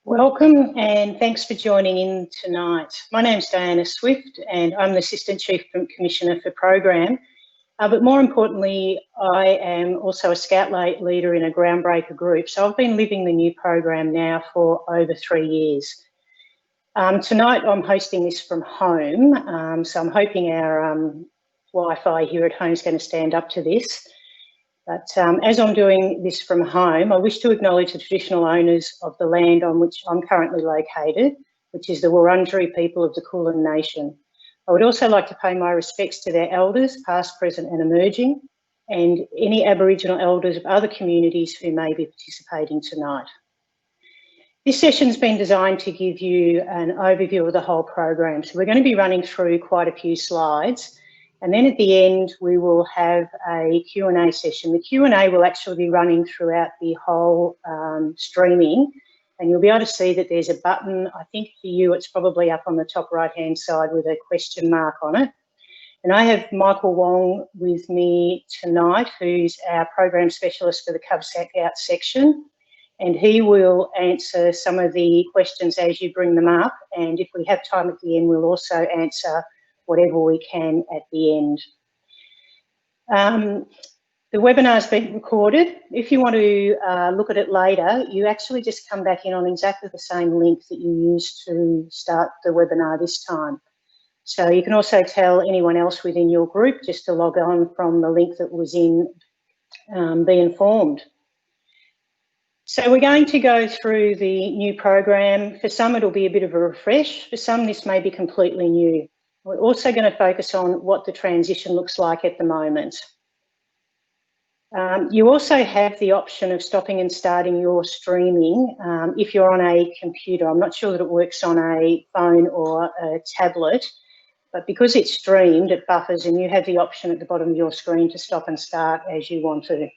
Welcome and thanks for joining in tonight. My name's Diana Swift and I'm the Assistant Chief Commissioner for Program, but more importantly, I am also a Scout leader in a Groundbreaker group. So I've been living the new program now for over 3 years. Tonight I'm hosting this from home, so I'm hoping our Wi-Fi here at home is going to stand up to this. But as I'm doing this from home, I wish to acknowledge the traditional owners of the land on which I'm currently located, which is the Wurundjeri people of the Kulin Nation. I would also like to pay my respects to their elders, past, present and emerging, and any Aboriginal elders of other communities who may be participating tonight. This session's been designed to give you an overview of the whole program. So we're going to be running through quite a few slides. And then at the end, we will have a Q&A session. The Q&A will actually be running throughout the whole streaming, and you'll be able to see that there's a button. I think for you, it's probably up on the top right-hand side with a question mark on it. And I have Michael Wong with me tonight, who's our program specialist for the Cub Scout section, and he will answer some of the questions as you bring them up. And if we have time at the end, we'll also answer whatever we can at the end. The webinar's been recorded. If you want to look at it later, you actually just come back in on exactly the same link that you used to start the webinar this time. So you can also tell anyone else within your group just to log on from the link that was in Be Informed. So we're going to go through the new program. For some, it'll be a bit of a refresh. For some, this may be completely new. We're also going to focus on what the transition looks like at the moment. You also have the option of stopping and starting your streaming if you're on a computer. I'm not sure that it works on a phone or a tablet, but because it's streamed, it buffers and you have the option at the bottom of your screen to stop and start as you want to.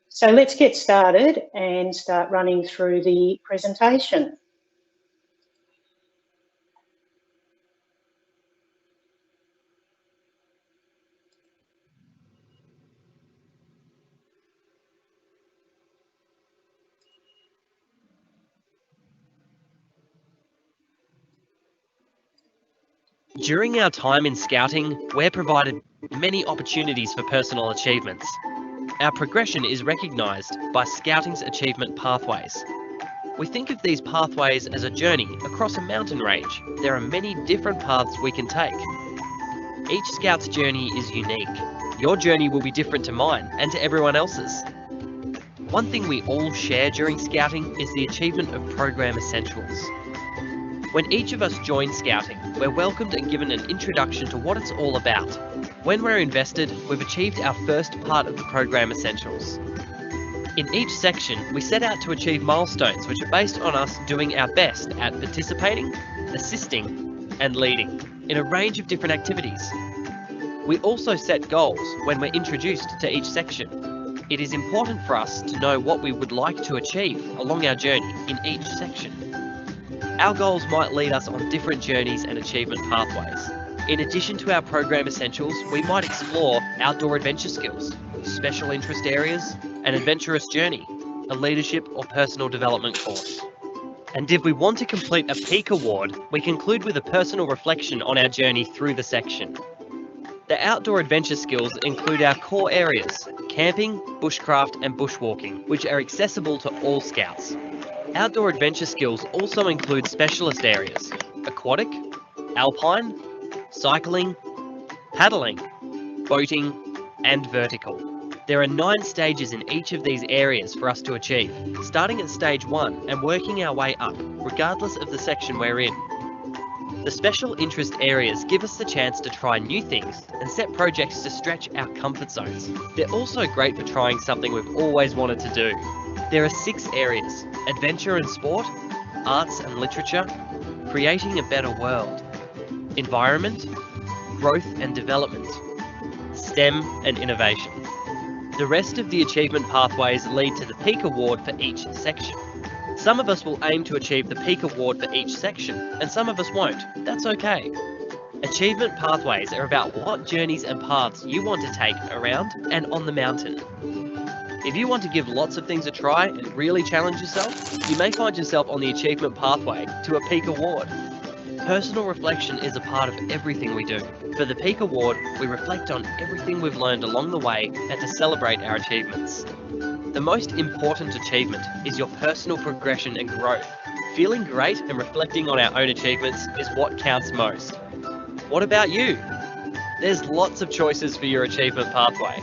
So let's get started and start running through the presentation. During our time in Scouting, we're provided many opportunities for personal achievements. Our progression is recognised by Scouting's achievement pathways. We think of these pathways as a journey across a mountain range. There are many different paths we can take. Each Scout's journey is unique. Your journey will be different to mine and to everyone else's. One thing we all share during Scouting is the achievement of program essentials. When each of us join Scouting, we're welcomed and given an introduction to what it's all about. When we're invested, we've achieved our first part of the program essentials. In each section, we set out to achieve milestones which are based on us doing our best at participating, assisting, and leading in a range of different activities. We also set goals when we're introduced to each section. It is important for us to know what we would like to achieve along our journey in each section. Our goals might lead us on different journeys and achievement pathways. In addition to our program essentials, we might explore outdoor adventure skills, special interest areas, an adventurous journey, a leadership or personal development course. And if we want to complete a peak award, we conclude with a personal reflection on our journey through the section. The outdoor adventure skills include our core areas, camping, bushcraft and bushwalking, which are accessible to all Scouts. Outdoor adventure skills also include specialist areas, aquatic, alpine, cycling, paddling, boating, and vertical. There are 9 stages in each of these areas for us to achieve, starting at stage 1 and working our way up, regardless of the section we're in. The special interest areas give us the chance to try new things and set projects to stretch our comfort zones. They're also great for trying something we've always wanted to do. There are 6 areas: adventure and sport, arts and literature, creating a better world, environment, growth and development, STEM and innovation. The rest of the achievement pathways lead to the Peak Award for each section. Some of us will aim to achieve the Peak Award for each section, and some of us won't. That's okay. Achievement pathways are about what journeys and paths you want to take around and on the mountain. If you want to give lots of things a try and really challenge yourself, you may find yourself on the achievement pathway to a Peak Award. Personal reflection is a part of everything we do. For the Peak Award, we reflect on everything we've learned along the way and to celebrate our achievements. The most important achievement is your personal progression and growth. Feeling great and reflecting on our own achievements is what counts most. What about you? There's lots of choices for your achievement pathway.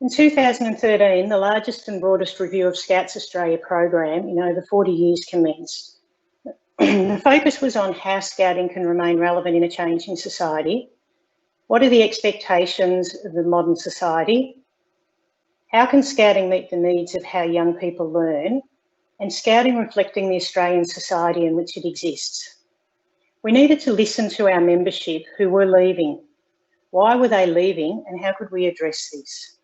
In 2013, the largest and broadest review of Scouts Australia program in over 40 years commenced. The focus was on how Scouting can remain relevant in a changing society. What are the expectations of the modern society? How can Scouting meet the needs of how young people learn? And Scouting reflecting the Australian society in which it exists. We needed to listen to our membership who were leaving. Why were they leaving and how could we address this?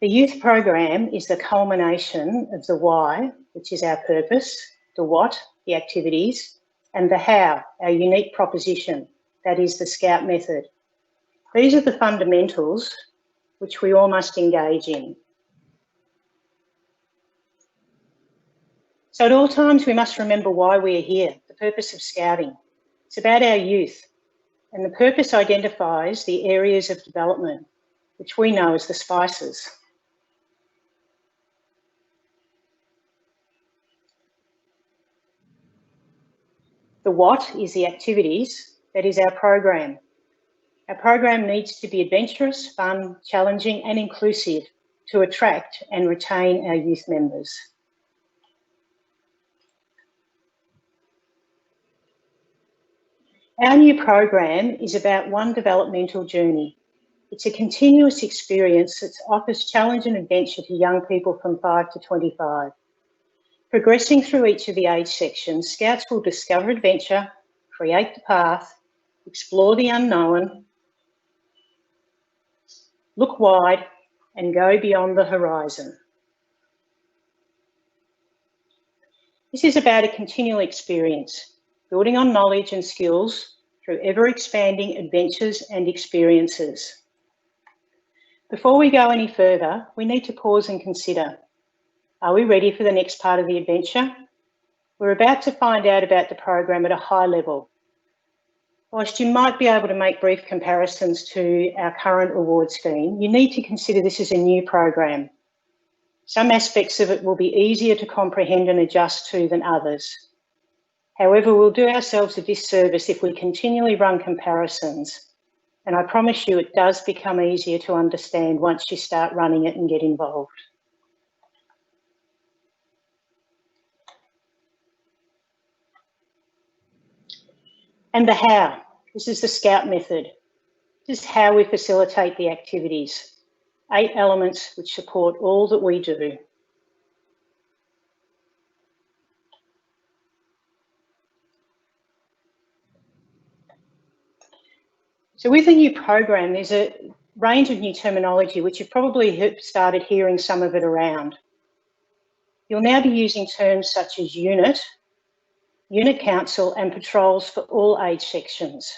The youth program is the culmination of the why, which is our purpose, the what, the activities, and the how, our unique proposition, that is the Scout method. These are the fundamentals which we all must engage in. So at all times we must remember why we are here, the purpose of Scouting. It's about our youth, and the purpose identifies the areas of development, which we know as the spices. The what is the activities, that is our program. Our program needs to be adventurous, fun, challenging and inclusive to attract and retain our youth members. Our new program is about one developmental journey. It's a continuous experience that offers challenge and adventure to young people from 5 to 25. Progressing through each of the age sections, Scouts will discover adventure, create the path, explore the unknown, look wide and go beyond the horizon. This is about a continual experience, building on knowledge and skills through ever-expanding adventures and experiences. Before we go any further, we need to pause and consider. Are we ready for the next part of the adventure? We're about to find out about the program at a high level. Whilst you might be able to make brief comparisons to our current award scheme, you need to consider this as a new program. Some aspects of it will be easier to comprehend and adjust to than others. However, we'll do ourselves a disservice if we continually run comparisons, and I promise you it does become easier to understand once you start running it and get involved. And the how. This is the Scout method. This is how we facilitate the activities. 8 elements which support all that we do. So with the new program, there's a range of new terminology which you've probably started hearing some of it around. You'll now be using terms such as unit, unit council and patrols for all age sections.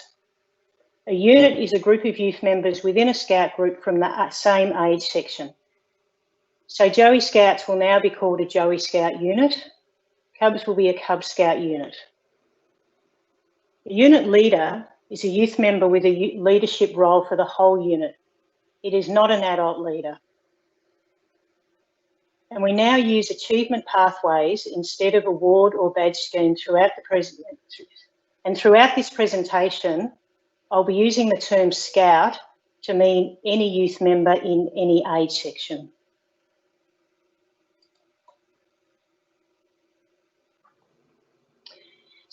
A unit is a group of youth members within a Scout group from the same age section. So Joey Scouts will now be called a Joey Scout unit. Cubs will be a Cub Scout unit. A unit leader is a youth member with a leadership role for the whole unit. It is not an adult leader. And we now use achievement pathways instead of award or badge scheme throughout this presentation, I'll be using the term Scout to mean any youth member in any age section.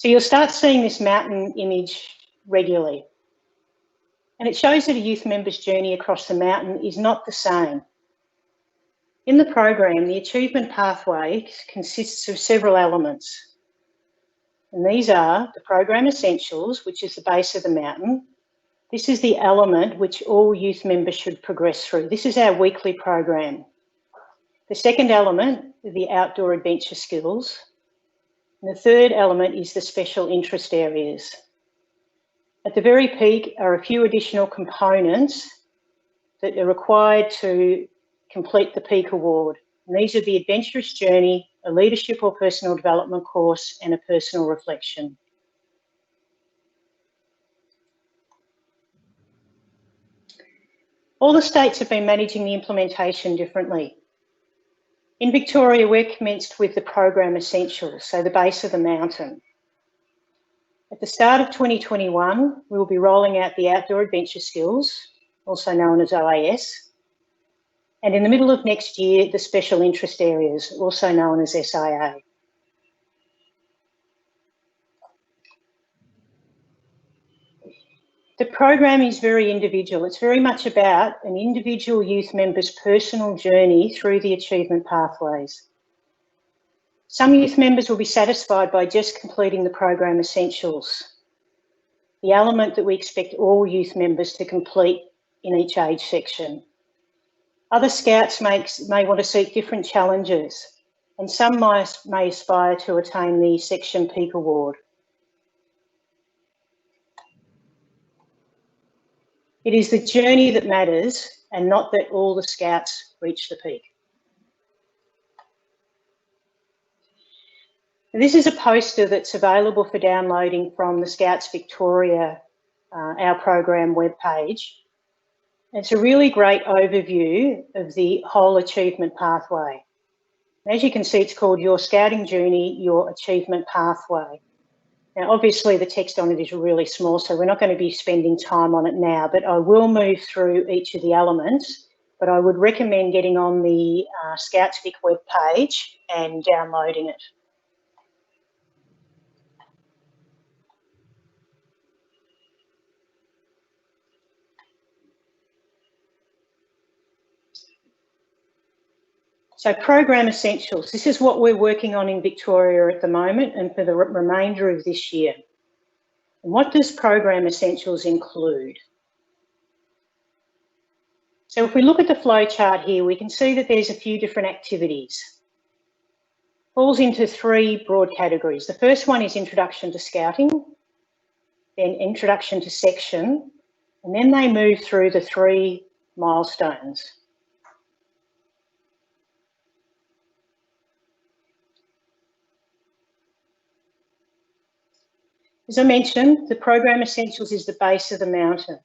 So you'll start seeing this mountain image regularly. And it shows that a youth member's journey across the mountain is not the same. In the program, the achievement pathway consists of several elements. And these are the program essentials, which is the base of the mountain. This is the element which all youth members should progress through. This is our weekly program. The second element are the outdoor adventure skills. And the third element is the special interest areas. At the very peak are a few additional components that are required to complete the peak award. And these are the adventurous journey, a leadership or personal development course, and a personal reflection. All the states have been managing the implementation differently. In Victoria, we're commenced with the program essentials, so the base of the mountain. At the start of 2021, we will be rolling out the outdoor adventure skills, also known as OAS. And in the middle of next year, the special interest areas, also known as SIA. The program is very individual. It's very much about an individual youth member's personal journey through the achievement pathways. Some youth members will be satisfied by just completing the program essentials, the element that we expect all youth members to complete in each age section. Other scouts may want to seek different challenges, and some may aspire to attain the section peak award. It is the journey that matters, and not that all the scouts reach the peak. This is a poster that's available for downloading from the Scouts Victoria, our program webpage. It's a really great overview of the whole achievement pathway. As you can see, it's called Your Scouting Journey, Your Achievement Pathway. Now, obviously the text on it is really small, so we're not going to be spending time on it now, but I will move through each of the elements, but I would recommend getting on the Scouts Vic webpage and downloading it. So program essentials, this is what we're working on in Victoria at the moment and for the remainder of this year. And what does program essentials include? So if we look at the flow chart here, we can see that there's a few different activities. Falls into three broad categories. The first one is introduction to scouting, then introduction to section, and then they move through the three milestones. As I mentioned, the program essentials is the base of the mountain.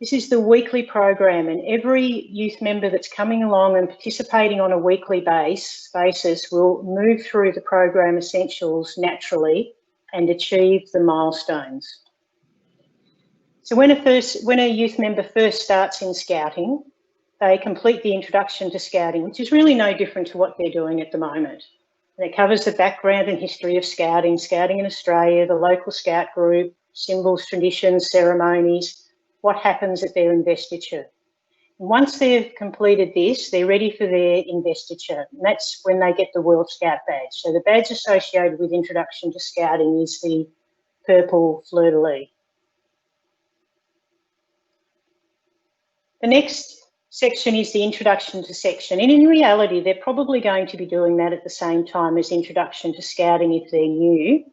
This is the weekly program, and every youth member that's coming along and participating on a weekly basis will move through the program essentials naturally and achieve the milestones. So when a youth member first starts in scouting, they complete the introduction to scouting, which is really no different to what they're doing at the moment. And it covers the background and history of scouting, scouting in Australia, the local scout group, symbols, traditions, ceremonies, what happens at their investiture. And once they've completed this, they're ready for their investiture. And that's when they get the World Scout badge. So the badge associated with introduction to scouting is the purple fleur-de-lis. The next section is the introduction to section, and in reality they're probably going to be doing that at the same time as introduction to scouting if they're new.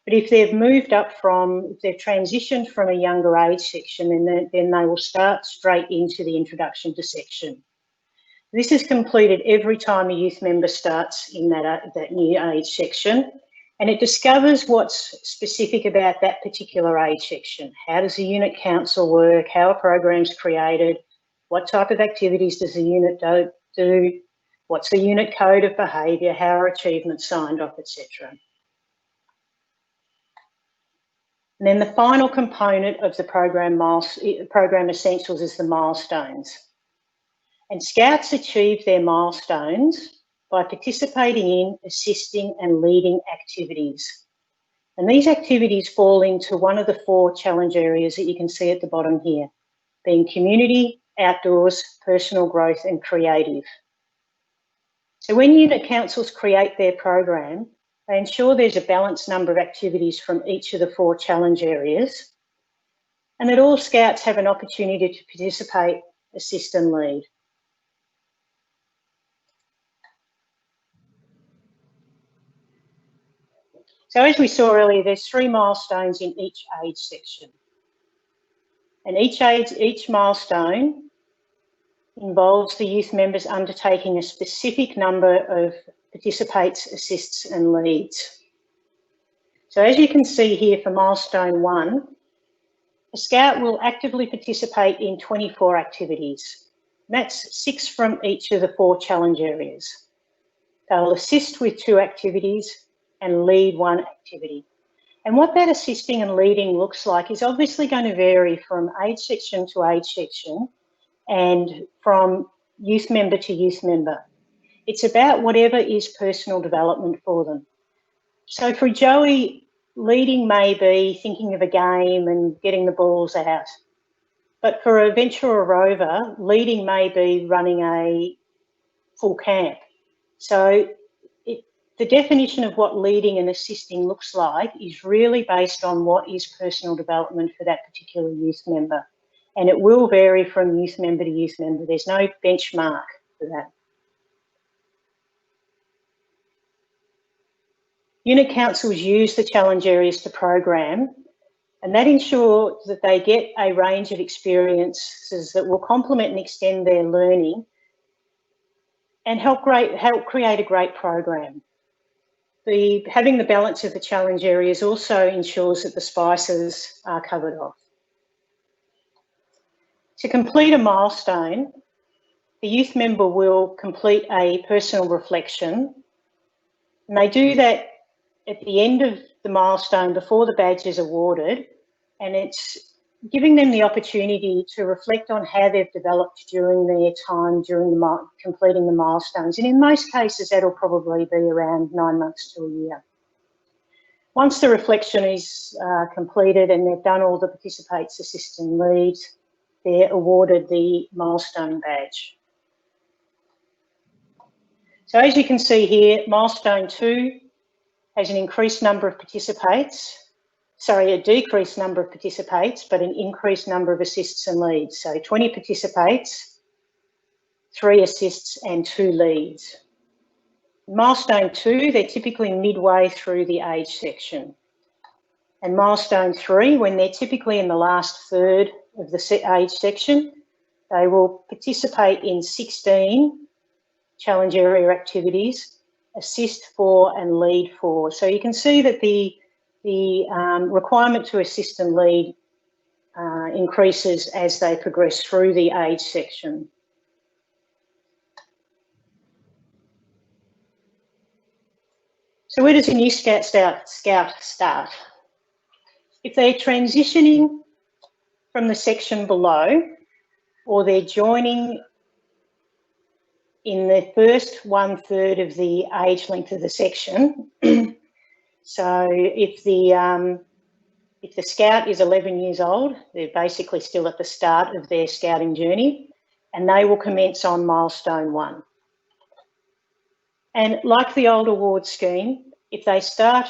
But if they've moved up if they've transitioned from a younger age section, then they will start straight into the introduction to section. This is completed every time a youth member starts in that new age section, and it discovers what's specific about that particular age section. How does the unit council work? How are programs created? What type of activities does the unit do? What's the unit code of behaviour? How are achievements signed off, etc. And then the final component of the program essentials is the milestones. And Scouts achieve their milestones by participating in, assisting and leading activities. And these activities fall into one of the 4 challenge areas that you can see at the bottom here, being community, outdoors, personal growth and creative. So when unit councils create their program, they ensure there's a balanced number of activities from each of the 4 challenge areas, and that all Scouts have an opportunity to participate, assist and lead. So as we saw earlier, there's 3 milestones in each age section. And each milestone involves the youth members undertaking a specific number of participates, assists and leads. So as you can see here for milestone 1, a Scout will actively participate in 24 activities. That's 6 from each of the 4 challenge areas. They'll assist with 2 activities and lead 1 activity. And what that assisting and leading looks like is obviously going to vary from age section to age section and from youth member to youth member. It's about whatever is personal development for them. So for Joey, leading may be thinking of a game and getting the balls out. But for a Ventura Rover, leading may be running a full camp. So the definition of what leading and assisting looks like is really based on what is personal development for that particular youth member. And it will vary from youth member to youth member. There's no benchmark for that. Unit councils use the challenge areas to program, and that ensures that they get a range of experiences that will complement and extend their learning and help create a great program. Having the balance of the challenge areas also ensures that the spices are covered off. To complete a milestone, the youth member will complete a personal reflection, and they do that at the end of the milestone before the badge is awarded, and it's giving them the opportunity to reflect on how they've developed during their time during completing the milestones. And in most cases, that'll probably be around 9 months to a year. Once the reflection is completed and they've done all the participates, assists and leads, they're awarded the milestone badge. So as you can see here, milestone 2 has an increased number of participates, sorry, a decreased number of participates, but an increased number of assists and leads. So 20 participates, 3 assists and 2 leads. Milestone 2, they're typically midway through the age section. And milestone 3, when they're typically in the last third of the age section, they will participate in 16 challenge area activities, assist 4 and lead 4. So you can see that the requirement to assist and lead increases as they progress through the age section. So where does a new Scout start? If they're transitioning from the section below, or they're joining in the first 1/3 of the age length of the section, so if the Scout is 11 years old, they're basically still at the start of their scouting journey, and they will commence on milestone 1. And like the old award scheme, if they start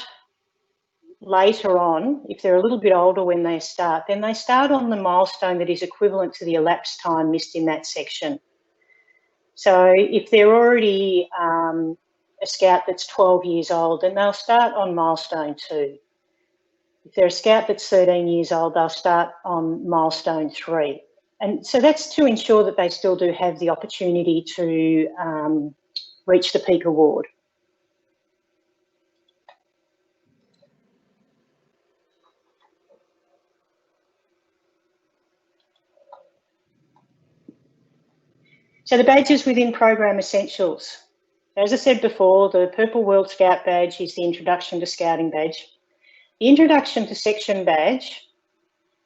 later on, if they're a little bit older when they start, then they start on the milestone that is equivalent to the elapsed time missed in that section. So if they're already a Scout that's 12 years old, then they'll start on milestone 2. If they're a Scout that's 13 years old, they'll start on milestone 3. And so that's to ensure that they still do have the opportunity to reach the peak award. So the badges within program essentials. As I said before, the Purple World Scout badge is the Introduction to Scouting badge. The Introduction to Section badge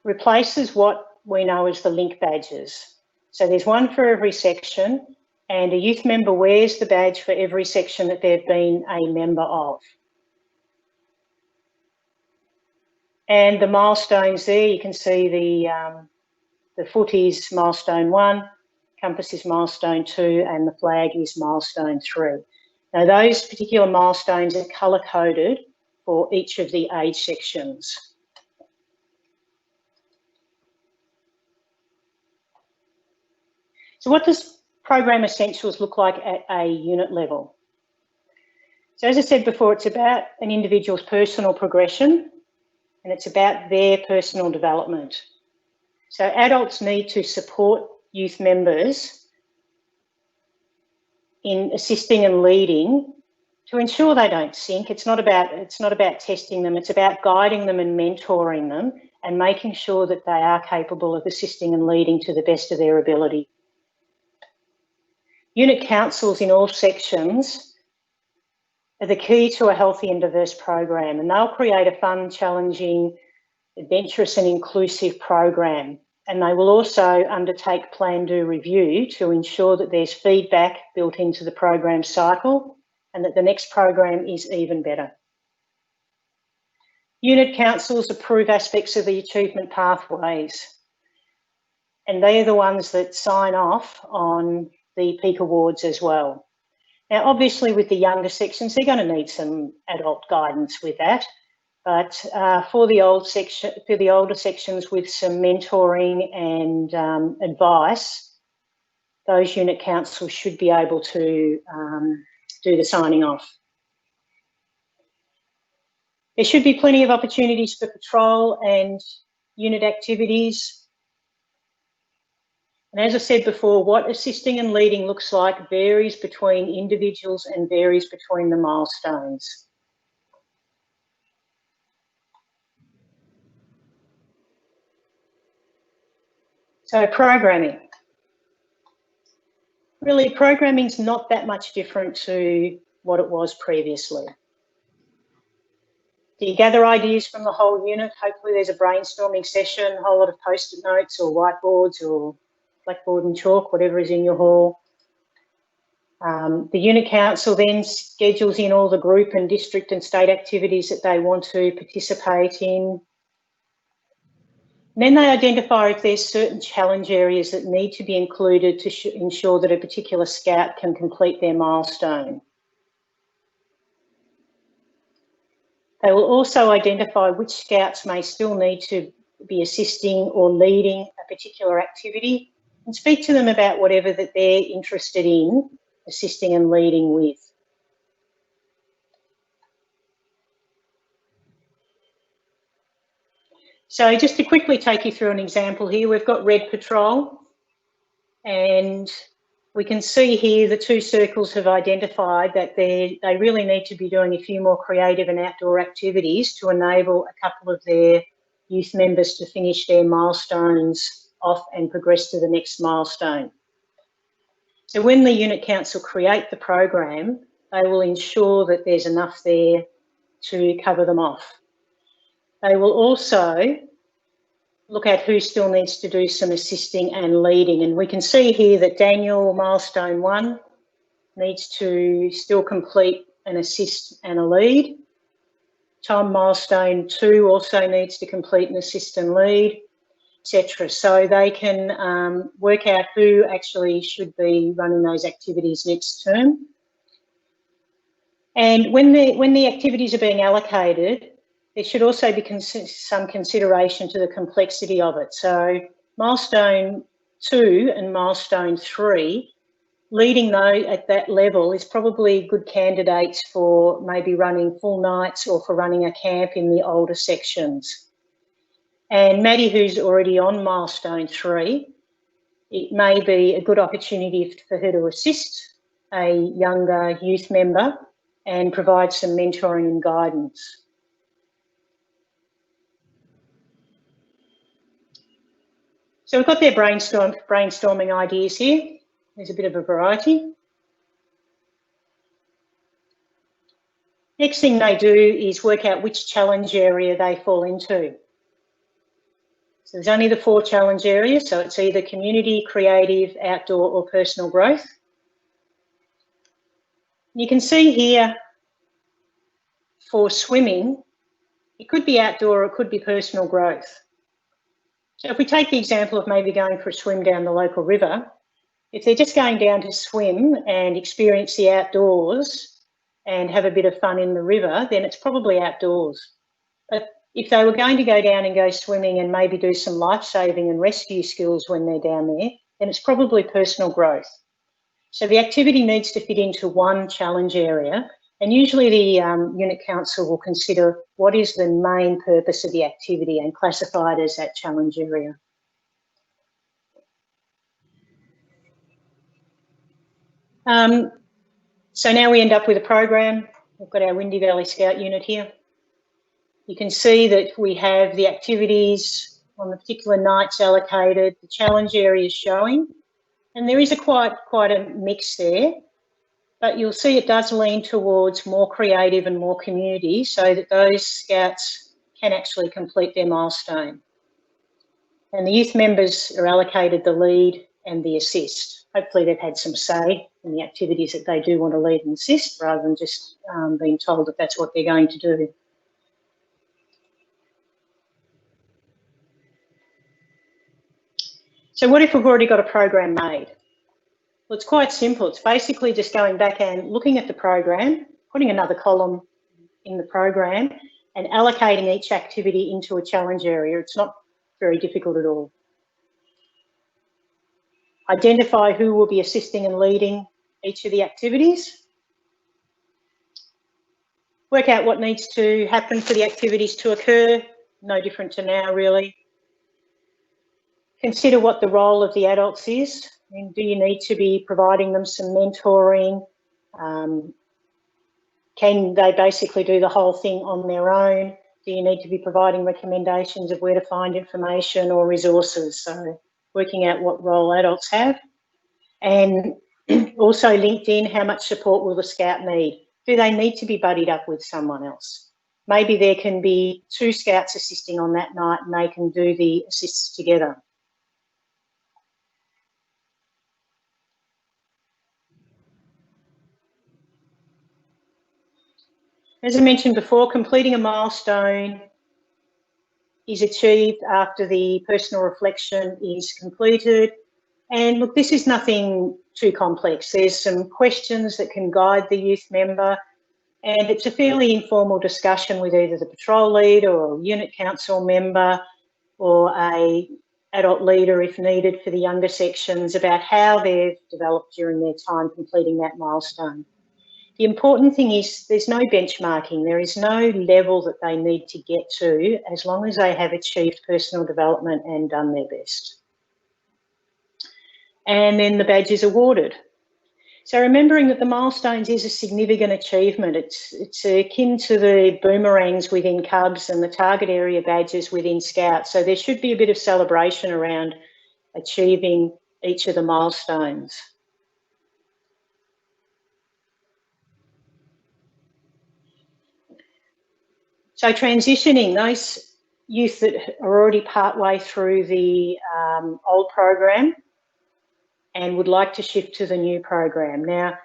replaces what we know as the link badges. So there's one for every section, and a youth member wears the badge for every section that they've been a member of. And the milestones there, you can see the foot is milestone 1, compass is milestone 2, and the flag is milestone 3. Now, those particular milestones are colour-coded for each of the age sections. So what does Program Essentials look like at a unit level? So as I said before, it's about an individual's personal progression and it's about their personal development. So adults need to support youth members in assisting and leading to ensure they don't sink. It's not about testing them, it's about guiding them and mentoring them and making sure that they are capable of assisting and leading to the best of their ability. Unit councils in all sections are the key to a healthy and diverse program, and they'll create a fun, challenging, adventurous and inclusive program. And they will also undertake plan, do, review to ensure that there's feedback built into the program cycle and that the next program is even better. Unit councils approve aspects of the achievement pathways, and they are the ones that sign off on the peak awards as well. Now, obviously with the younger sections, they're going to need some adult guidance with that. But for the older sections with some mentoring and advice, those unit councils should be able to do the signing off. There should be plenty of opportunities for patrol and unit activities. And as I said before, what assisting and leading looks like varies between individuals and varies between the milestones. So programming. Really, programming's not that much different to what it was previously. Do you gather ideas from the whole unit? Hopefully there's a brainstorming session, a whole lot of post-it notes or whiteboards or blackboard and chalk, whatever is in your hall. The unit council then schedules in all the group and district and state activities that they want to participate in. And then they identify if there's certain challenge areas that need to be included to ensure that a particular scout can complete their milestone. They will also identify which scouts may still need to be assisting or leading a particular activity and speak to them about whatever that they're interested in assisting and leading with. So just to quickly take you through an example here, we've got Red Patrol, and we can see here the two circles have identified that they really need to be doing a few more creative and outdoor activities to enable a couple of their youth members to finish their milestones off and progress to the next milestone. So when the unit council create the program, they will ensure that there's enough there to cover them off. They will also look at who still needs to do some assisting and leading. And we can see here that Daniel, milestone 1, needs to still complete an assist and a lead. Tom, milestone 2, also needs to complete an assist and lead, etc. So they can work out who actually should be running those activities next term. And when the activities are being allocated, there should also be some consideration to the complexity of it. So milestone 2 and milestone 3, leading those at that level is probably good candidates for maybe running full nights or for running a camp in the older sections. And Maddie, who's already on milestone 3, it may be a good opportunity for her to assist a younger youth member and provide some mentoring and guidance. So we've got their brainstorming ideas here. There's a bit of a variety. Next thing they do is work out which challenge area they fall into. So there's only the 4 challenge areas, so it's either community, creative, outdoor or personal growth. You can see here for swimming, It could be outdoor, or it could be personal growth. So if we take the example of maybe going for a swim down the local river, if they're just going down to swim and experience the outdoors and have a bit of fun in the river, then it's probably outdoors. But if they were going to go down and go swimming and maybe do some life-saving and rescue skills when they're down there, then it's probably personal growth. So the activity needs to fit into one challenge area, and usually the unit council will consider what is the main purpose of the activity and classify it as that challenge area. So now we end up with a program. We've got our Windy Valley Scout unit here. You can see that we have the activities on the particular nights allocated, the challenge areas showing, and there is quite a mix there, but you'll see it does lean towards more creative and more community so that those scouts can actually complete their milestone. And the youth members are allocated the lead and the assist. Hopefully they've had some say in the activities that they do want to lead and assist rather than just being told that that's what they're going to do. So what if we've already got a program made? Well, it's quite simple. It's basically just going back and looking at the program, putting another column in the program and allocating each activity into a challenge area. It's not very difficult at all. Identify who will be assisting and leading each of the activities. Work out what needs to happen for the activities to occur, no different to now really. Consider what the role of the adults is. I mean, do you need to be providing them some mentoring? Can they basically do the whole thing on their own? Do you need to be providing recommendations of where to find information or resources? So working out what role adults have. And also linked in, how much support will the scout need? Do they need to be buddied up with someone else? Maybe there can be 2 scouts assisting on that night and they can do the assists together. As I mentioned before, completing a milestone is achieved after the personal reflection is completed. And look, this is nothing too complex. There's some questions that can guide the youth member, and it's a fairly informal discussion with either the patrol leader or a unit council member or a adult leader if needed for the younger sections about how they've developed during their time completing that milestone. The important thing is there's no benchmarking. There is no level that they need to get to as long as they have achieved personal development and done their best. And then the badge is awarded. So remembering that the milestones is a significant achievement. It's akin to the boomerangs within Cubs and the target area badges within Scouts. So there should be a bit of celebration around achieving each of the milestones. So transitioning, those youth that are already partway through the old program and would like to shift to the new program. Now,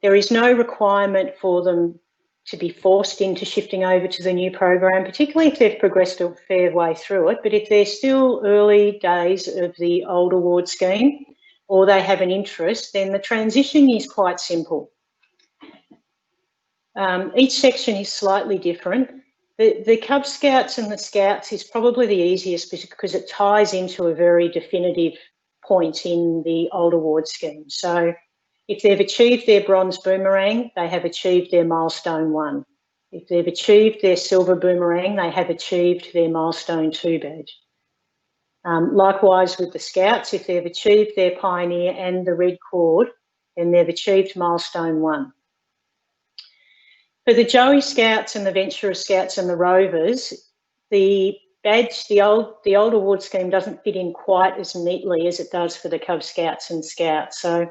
there is no requirement for them to be forced into shifting over to the new program, particularly if they've progressed a fair way through it. But if they're still early days of the old award scheme or they have an interest, then the transition is quite simple. Each section is slightly different. The Cub Scouts and the Scouts is probably the easiest because it ties into a very definitive point in the old award scheme. So if they've achieved their bronze boomerang, they have achieved their milestone 1. If they've achieved their silver boomerang, they have achieved their milestone 2 badge. Likewise with the Scouts, if they've achieved their pioneer and the red cord, then they've achieved milestone 1. For the Joey Scouts and the Venturer Scouts and the Rovers, the badge, the old award scheme doesn't fit in quite as neatly as it does for the Cub Scouts and Scouts. So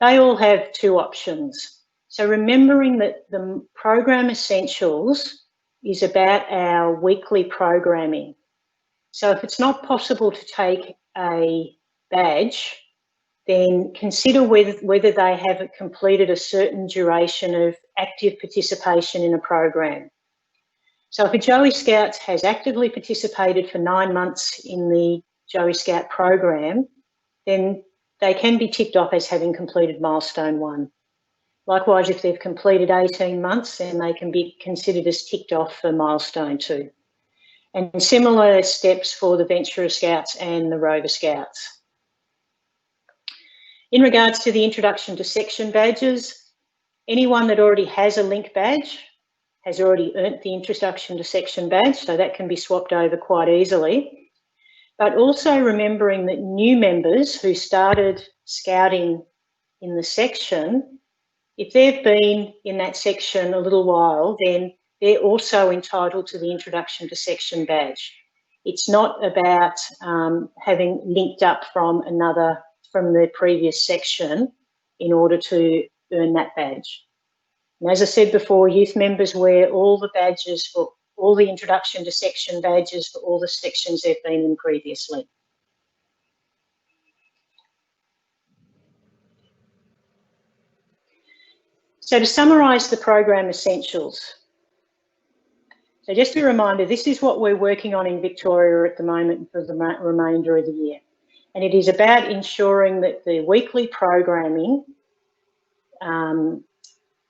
they all have 2 options. So remembering that the program essentials is about our weekly programming. So if it's not possible to take a badge, then consider whether they have completed a certain duration of active participation in a program. So if a Joey Scout has actively participated for 9 months in the Joey Scout program, then they can be ticked off as having completed milestone 1. Likewise, if they've completed 18 months, then they can be considered as ticked off for milestone 2. And similar steps for the Venturer Scouts and the Rover Scouts. In regards to the introduction to section badges, anyone that already has a link badge has already earned the introduction to section badge, so that can be swapped over quite easily. But also remembering that new members who started scouting in the section, if they've been in that section a little while, then they're also entitled to the introduction to section badge. It's not about having linked up from the previous section in order to earn that badge. And as I said before, youth members wear all the badges for all the introduction to section badges for all the sections they've been in previously. So to summarise the program essentials. So just a reminder, this is what we're working on in Victoria at the moment for the remainder of the year. And it is about ensuring that the weekly programming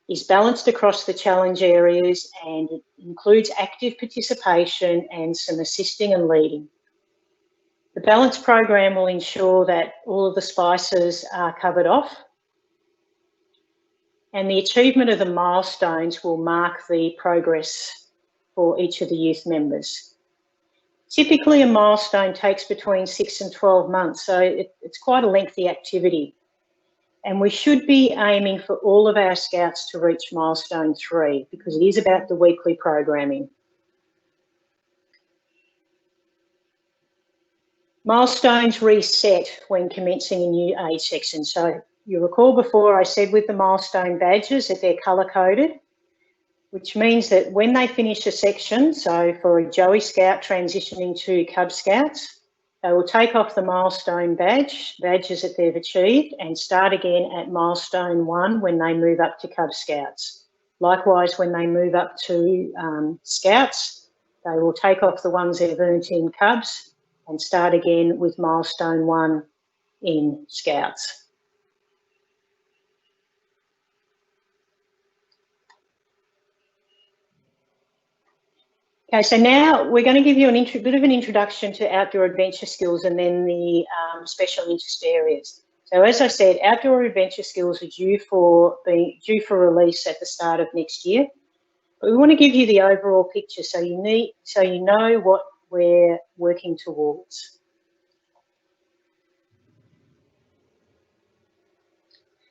is balanced across the challenge areas, and it includes active participation and some assisting and leading. The balanced program will ensure that all of the spices are covered off, and the achievement of the milestones will mark the progress for each of the youth members. Typically, a milestone takes between 6 and 12 months, so it's quite a lengthy activity. And we should be aiming for all of our Scouts to reach milestone 3 because it is about the weekly programming. Milestones reset when commencing a new age section. So you recall before I said with the milestone badges that they're colour-coded, which means that when they finish a section, so for a Joey Scout transitioning to Cub Scouts, they will take off the milestone badges that they've achieved, and start again at milestone 1 when they move up to Cub Scouts. Likewise, when they move up to Scouts, they will take off the ones they've earned in Cubs and start again with milestone 1 in Scouts. Okay, so now we're going to give you a bit of an introduction to outdoor adventure skills and then the special interest areas. So as I said, outdoor adventure skills are due for release at the start of next year. But we want to give you the overall picture so you know what we're working towards.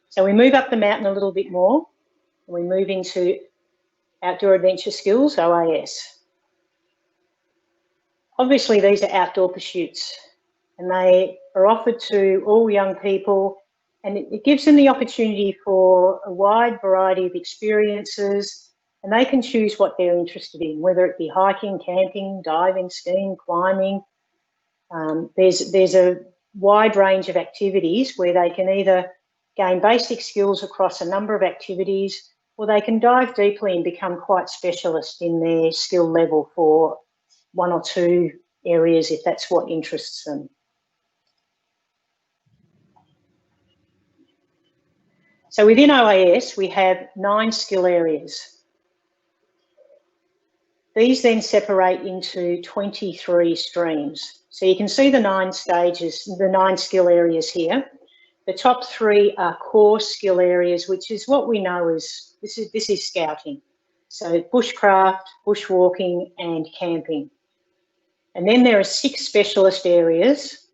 So we move up the mountain a little bit more, and we move into outdoor adventure skills, OAS. Obviously, these are outdoor pursuits, and they are offered to all young people, and it gives them the opportunity for a wide variety of experiences, and they can choose what they're interested in, whether it be hiking, camping, diving, skiing, climbing. There's a wide range of activities where they can either gain basic skills across a number of activities, or they can dive deeply and become quite specialist in their skill level for 1 or 2 areas if that's what interests them. So within OAS, we have 9 skill areas. These then separate into 23 streams. So you can see the 9 stages, the 9 skill areas here. The top 3 are core skill areas, which is what we know as, this is scouting. So bushcraft, bushwalking and camping. And then there are 6 specialist areas: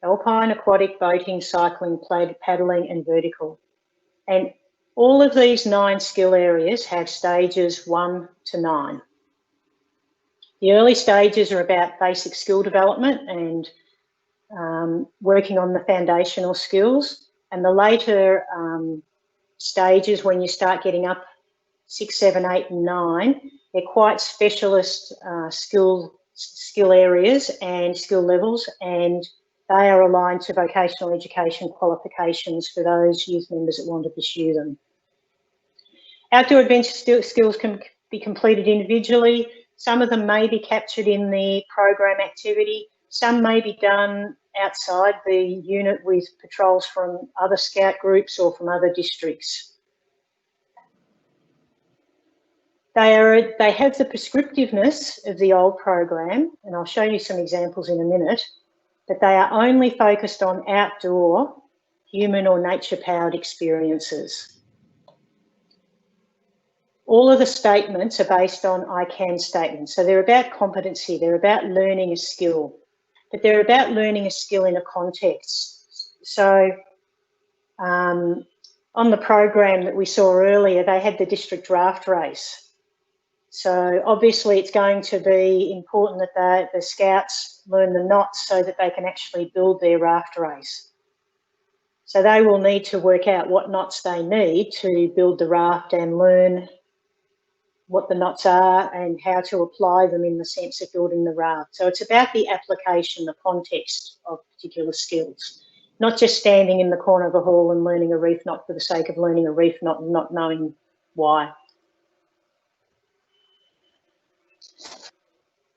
alpine, aquatic, boating, cycling, paddling and vertical. And all of these 9 skill areas have stages 1 to 9. The early stages are about basic skill development and working on the foundational skills. And the later stages, when you start getting up 6, 7, 8 and 9, they're quite specialist skill areas and skill levels, and they are aligned to vocational education qualifications for those youth members that want to pursue them. Outdoor adventure skills can be completed individually. Some of them may be captured in the program activity. Some may be done outside the unit with patrols from other scout groups or from other districts. They have the prescriptiveness of the old program, and I'll show you some examples in a minute, but they are only focused on outdoor, human or nature-powered experiences. All of the statements are based on I can statements. So they're about competency, they're about learning a skill, but they're about learning a skill in a context. So on the program that we saw earlier, they had the district draft race. So obviously it's going to be important that the scouts learn the knots so that they can actually build their raft race. So they will need to work out what knots they need to build the raft and learn what the knots are and how to apply them in the sense of building the raft. So it's about the application, the context of particular skills, not just standing in the corner of a hall and learning a reef knot for the sake of learning a reef knot and not knowing why.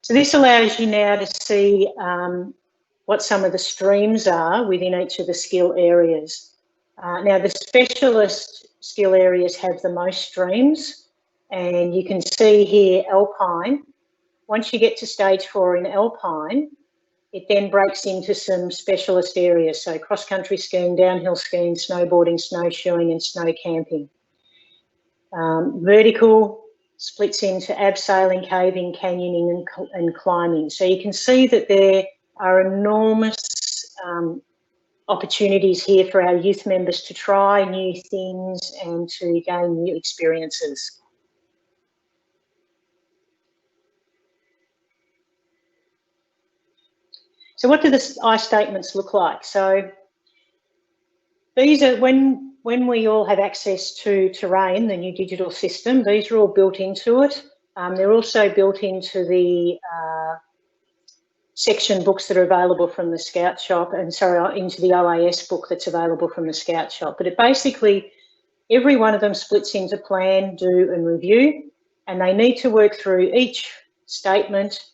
So this allows you now to see what some of the streams are within each of the skill areas. Now the specialist skill areas have the most streams, and you can see here Alpine. Once you get to stage 4 in Alpine, it then breaks into some specialist areas, so cross-country skiing, downhill skiing, snowboarding, snowshoeing and snow camping. Vertical splits into abseiling, caving, canyoning and climbing. So you can see that there are enormous opportunities here for our youth members to try new things and to gain new experiences. So what do the I statements look like? So these are when we all have access to Terrain, the new digital system, these are all built into it. They're also built into the section books that are available from the Scout Shop, and sorry, into the OAS book that's available from the Scout Shop. But it basically, every one of them splits into plan, do and review, and they need to work through each statement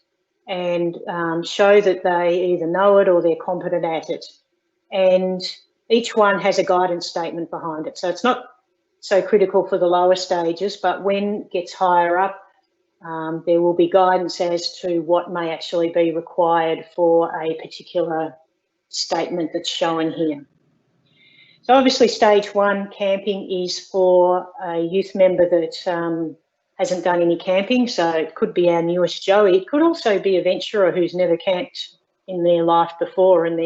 and show that they either know it or they're competent at it. And each one has a guidance statement behind it. So it's not so critical for the lower stages, but when it gets higher up, there will be guidance as to what may actually be required for a particular statement that's shown here. So obviously stage 1 camping is for a youth member that hasn't done any camping. So it could be our newest Joey. It could also be a venturer who's never camped in their life before and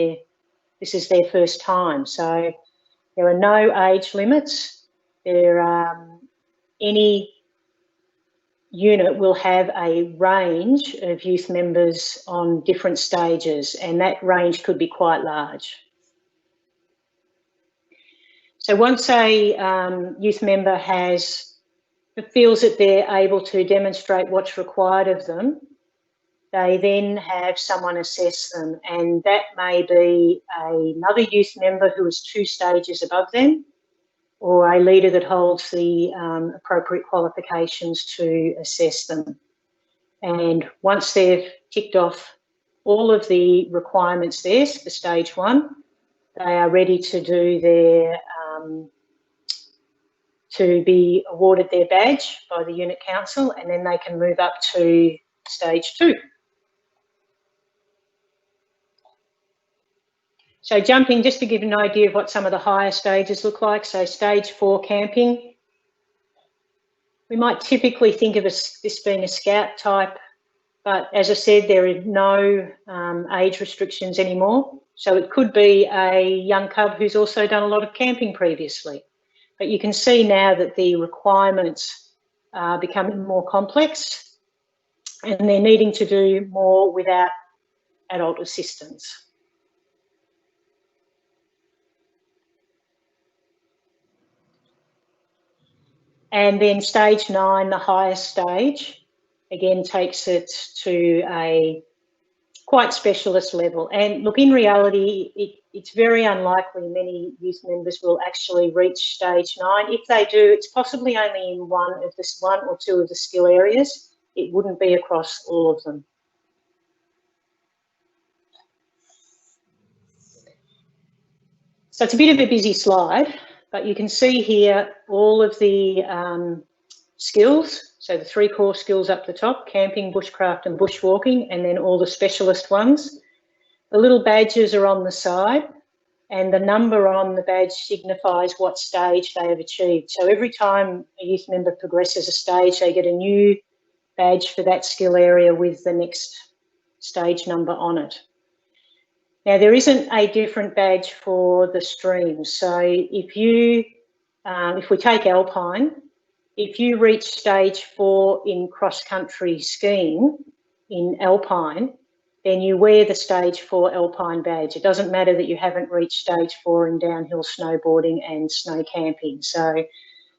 this is their first time. So there are no age limits. Any unit will have a range of youth members on different stages, and that range could be quite large. So once a youth member feels that they're able to demonstrate what's required of them, they then have someone assess them, and that may be another youth member who is 2 stages above them, or a leader that holds the appropriate qualifications to assess them. And once they've ticked off all of the requirements there for stage 1, they are ready to do their to be awarded their badge by the unit council, and then they can move up to stage 2. So jumping, just to give an idea of what some of the higher stages look like. So stage 4 camping, we might typically think of this being a scout type, but as I said, there are no age restrictions anymore. So it could be a young cub who's also done a lot of camping previously. But you can see now that the requirements are becoming more complex and they're needing to do more without adult assistance. And then stage 9, the highest stage, again takes it to a quite specialist level. And look, in reality, it's very unlikely many youth members will actually reach stage 9. If they do, it's possibly only in one or two of the skill areas. It wouldn't be across all of them. So it's a bit of a busy slide, but you can see here all of the skills. So the 3 core skills up the top: camping, bushcraft and bushwalking, and then all the specialist ones. The little badges are on the side, and the number on the badge signifies what stage they have achieved. So every time a youth member progresses a stage, they get a new badge for that skill area with the next stage number on it. Now, there isn't a different badge for the streams. So if we take Alpine, if you reach stage 4 in cross-country skiing in Alpine, then you wear the stage 4 Alpine badge. It doesn't matter that you haven't reached stage 4 in downhill snowboarding and snow camping. So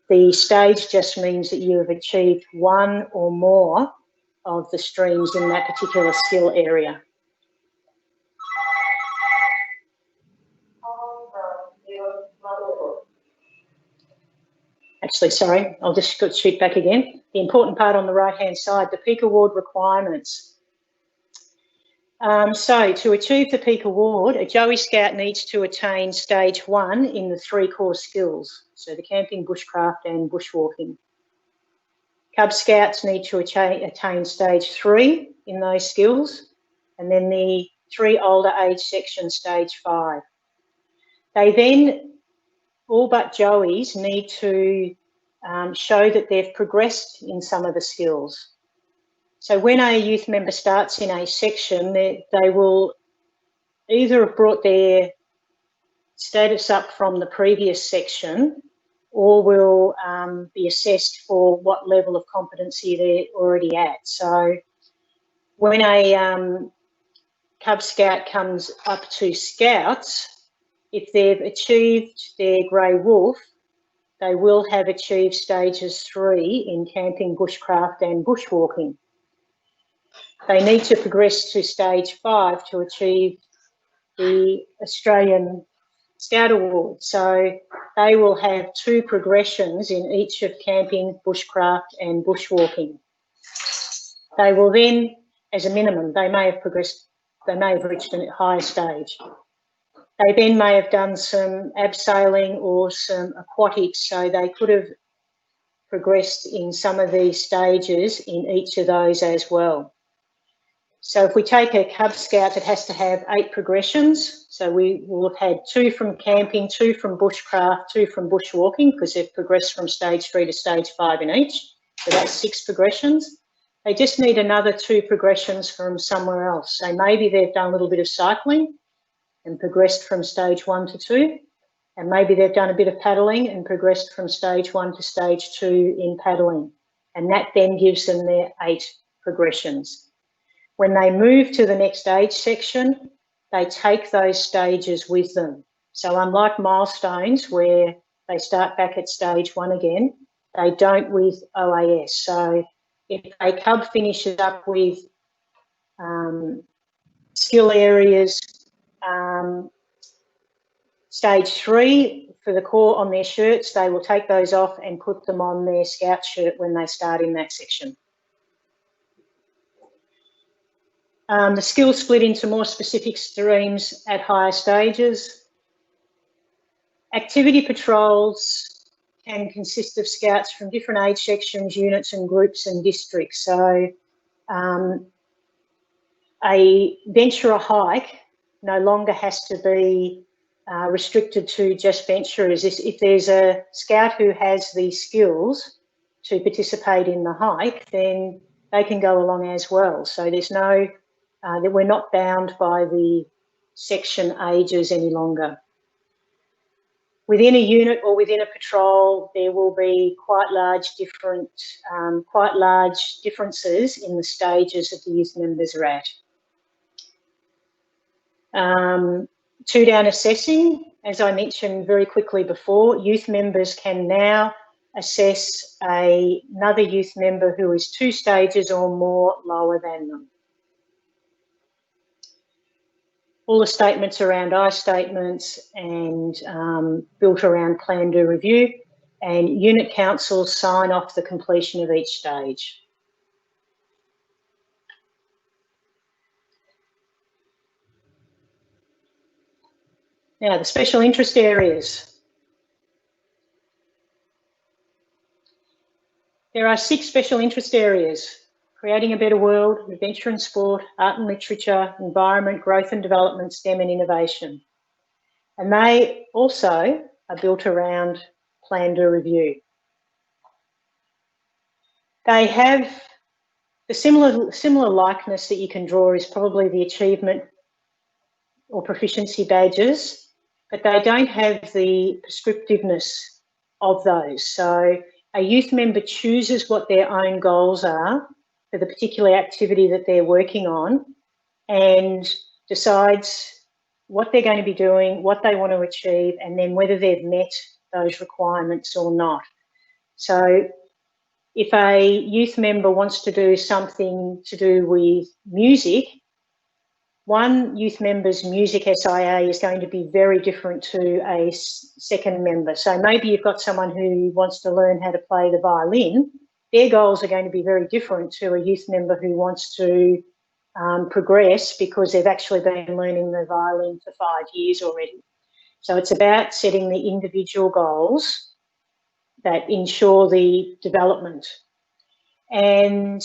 the stage just means that you have achieved one or more of the streams in that particular skill area. Actually, sorry, I'll just shoot back again. The important part on the right-hand side, the Peak Award requirements. So to achieve the Peak Award, a Joey Scout needs to attain stage 1 in the 3 core skills. So the camping, bushcraft and bushwalking. Cub Scouts need to attain stage 3 in those skills, and then the 3 older age section stage 5. They then, all but Joeys, need to show that they've progressed in some of the skills. So when a youth member starts in a section, they will either have brought their status up from the previous section, or will be assessed for what level of competency they're already at. So when a Cub Scout comes up to Scouts, if they've achieved their grey wolf, they will have achieved stages 3 in camping, bushcraft and bushwalking. They need to progress to stage 5 to achieve the Australian Scout Award. So they will have 2 progressions in each of camping, bushcraft and bushwalking. They will then, as a minimum, they may have progressed, they may have reached a higher stage. They then may have done some abseiling or some aquatics, so they could have progressed in some of these stages in each of those as well. So if we take a Cub Scout, it has to have 8 progressions. So we will have had 2 from camping, 2 from bushcraft, 2 from bushwalking, because they've progressed from stage 3 to stage 5 in each. So that's 6 progressions. They just need another 2 progressions from somewhere else. So maybe they've done a little bit of cycling and progressed from stage 1 to 2. And maybe they've done a bit of paddling and progressed from stage 1 to stage 2 in paddling. And that then gives them their 8 progressions. When they move to the next age section, they take those stages with them. So unlike Milestones, where they start back at stage 1 again, they don't with OAS. So if a Cub finishes up with skill areas, stage 3 for the core on their shirts, they will take those off and put them on their Scout shirt when they start in that section. The skills split into more specific streams at higher stages. Activity patrols can consist of Scouts from different age sections, units and groups and districts. So a venture or hike no longer has to be restricted to just venturers. If there's a Scout who has the skills to participate in the hike, then they can go along as well. So there's no, that we're not bound by the section ages any longer. Within a unit or within a patrol, there will be quite large differences in the stages that the youth members are at. 2 down assessing, as I mentioned very quickly before, youth members can now assess another youth member who is 2 stages or more lower than them. all the statements around I statements and built around plan, do, review, and unit councils sign off the completion of each stage. Now, the special interest areas. There are 6 special interest areas: creating a better world, adventure and sport, art and literature, environment, growth and development, STEM and innovation. And they also are built around plan, do, review. They have the similar likeness that you can draw is probably the achievement or proficiency badges, but they don't have the prescriptiveness of those. So a youth member chooses what their own goals are for the particular activity that they're working on and decides what they're going to be doing, what they want to achieve, and then whether they've met those requirements or not. So if a youth member wants to do something to do with music, one youth member's music SIA is going to be very different to a second member. So maybe you've got someone who wants to learn how to play the violin. Their goals are going to be very different to a youth member who wants to progress because they've actually been learning the violin for 5 years already. So it's about setting the individual goals that ensure the development. And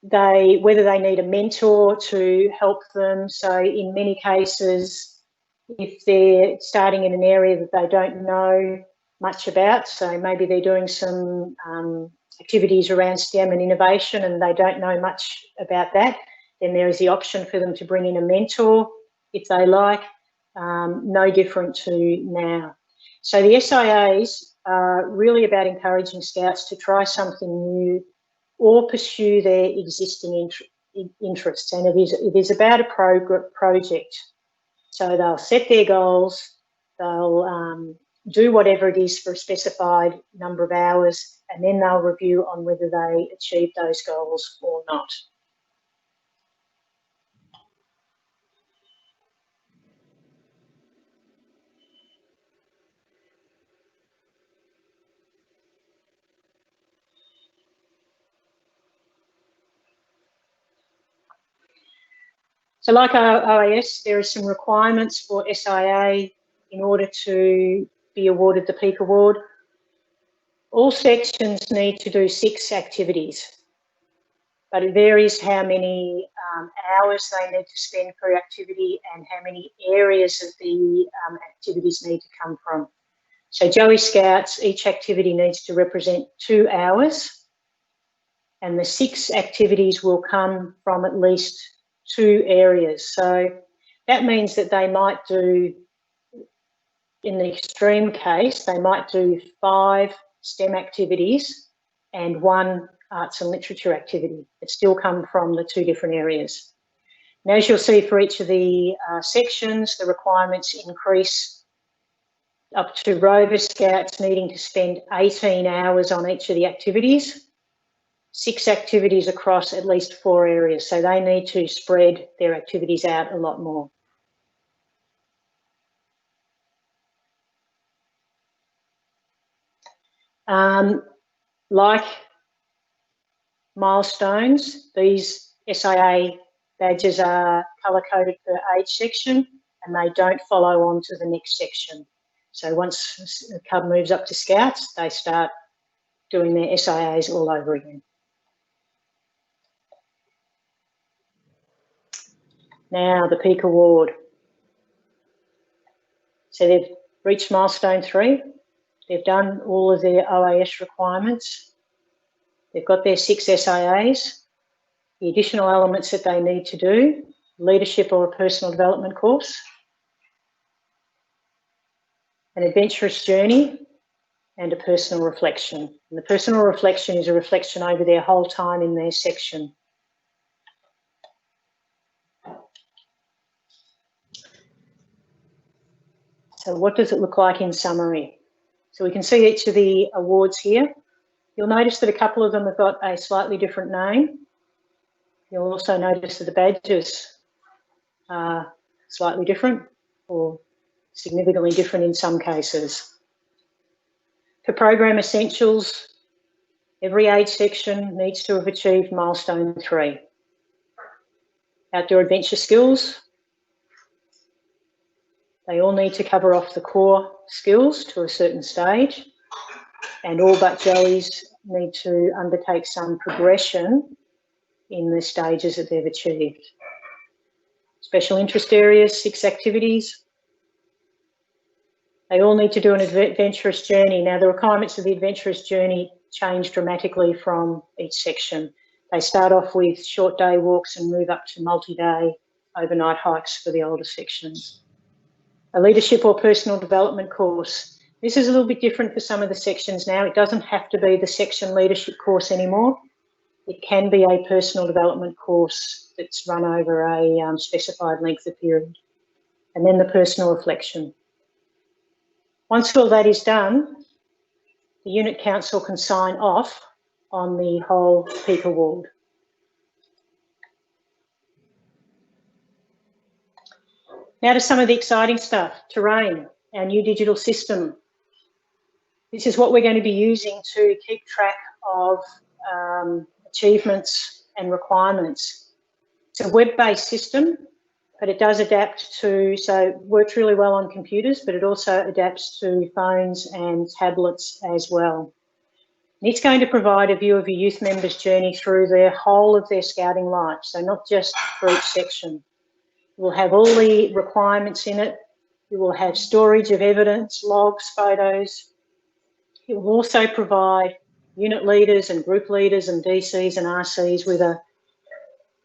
whether they need a mentor to help them. So in many cases, if they're starting in an area that they don't know much about, so maybe they're doing some activities around STEM and innovation and they don't know much about that, then there is the option for them to bring in a mentor if they like, no different to now. So the SIAs are really about encouraging Scouts to try something new or pursue their existing interests. And it is about a project. So they'll set their goals, they'll do whatever it is for a specified number of hours, and then they'll review on whether they achieve those goals or not. So like our OAS, there are some requirements for SIA in order to be awarded the Peak Award. All sections need to do 6 activities, but it varies how many hours they need to spend per activity and how many areas of the activities need to come from. So Joey Scouts, each activity needs to represent 2 hours, and the 6 activities will come from at least 2 areas. So that means that they might do, in the extreme case, they might do 5 STEM activities and 1 arts and literature activity that still come from the 2 different areas. Now, as you'll see for each of the sections, the requirements increase up to Rover Scouts needing to spend 18 hours on each of the activities, 6 activities across at least 4 areas. So they need to spread their activities out a lot more. Like Milestones, these SIA badges are colour-coded per age section and they don't follow on to the next section. So once the cub moves up to Scouts, they start doing their SIAs all over again. Now the Peak Award. So they've reached milestone 3. They've done all of their OAS requirements. They've got their 6 SIAs, the additional elements that they need to do, leadership or a personal development course, an adventurous journey, and a personal reflection. And the personal reflection is a reflection over their whole time in their section. So what does it look like in summary? So we can see each of the awards here. You'll notice that a couple of them have got a slightly different name. You'll also notice that the badges are slightly different or significantly different in some cases. For program essentials, every age section needs to have achieved milestone 3. Outdoor adventure skills, they all need to cover off the core skills to a certain stage, and all but Joey's need to undertake some progression in the stages that they've achieved. Special interest areas, 6 activities. They all need to do an adventurous journey. Now, the requirements of the adventurous journey change dramatically from each section. They start off with short day walks and move up to multi-day overnight hikes for the older sections. A leadership or personal development course. This is a little bit different for some of the sections now. It doesn't have to be the section leadership course anymore. It can be a personal development course that's run over a specified length of period. And then the personal reflection. Once all that is done, the unit council can sign off on the whole peak award. Now to some of the exciting stuff. Terrain, our new digital system. This is what we're going to be using to keep track of achievements and requirements. It's a web-based system, but it does adapt to, so it works really well on computers, but it also adapts to phones and tablets as well. And it's going to provide a view of a youth member's journey through the whole of their scouting life, so not just for each section. It will have all the requirements in it. It will have storage of evidence, logs, photos. It will also provide unit leaders and group leaders and DCs and RCs with a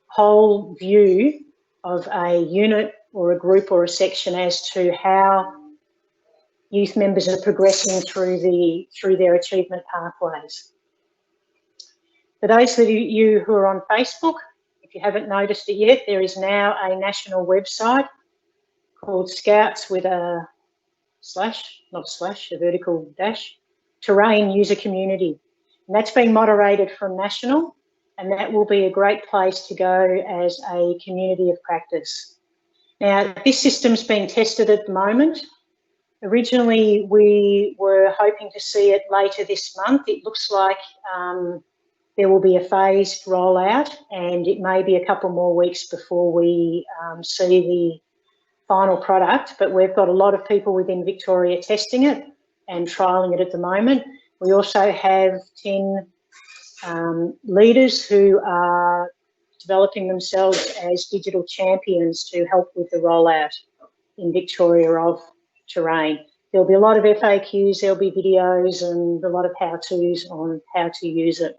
whole view of a unit or a group or a section as to how youth members are progressing through their achievement pathways. For those of you who are on Facebook, if you haven't noticed it yet, there is now a national website called Scouts with a slash, not a slash, a vertical dash, Terrain User Community. And that's been moderated from national, and that will be a great place to go as a community of practice. Now, this system's being tested at the moment. Originally, we were hoping to see it later this month. It looks like there will be a phased rollout, and it may be a couple more weeks before we see the final product, but we've got a lot of people within Victoria testing it and trialling it at the moment. We also have 10 leaders who are developing themselves as digital champions to help with the rollout in Victoria of Terrain. There'll be a lot of FAQs, there'll be videos and a lot of how-tos on how to use it.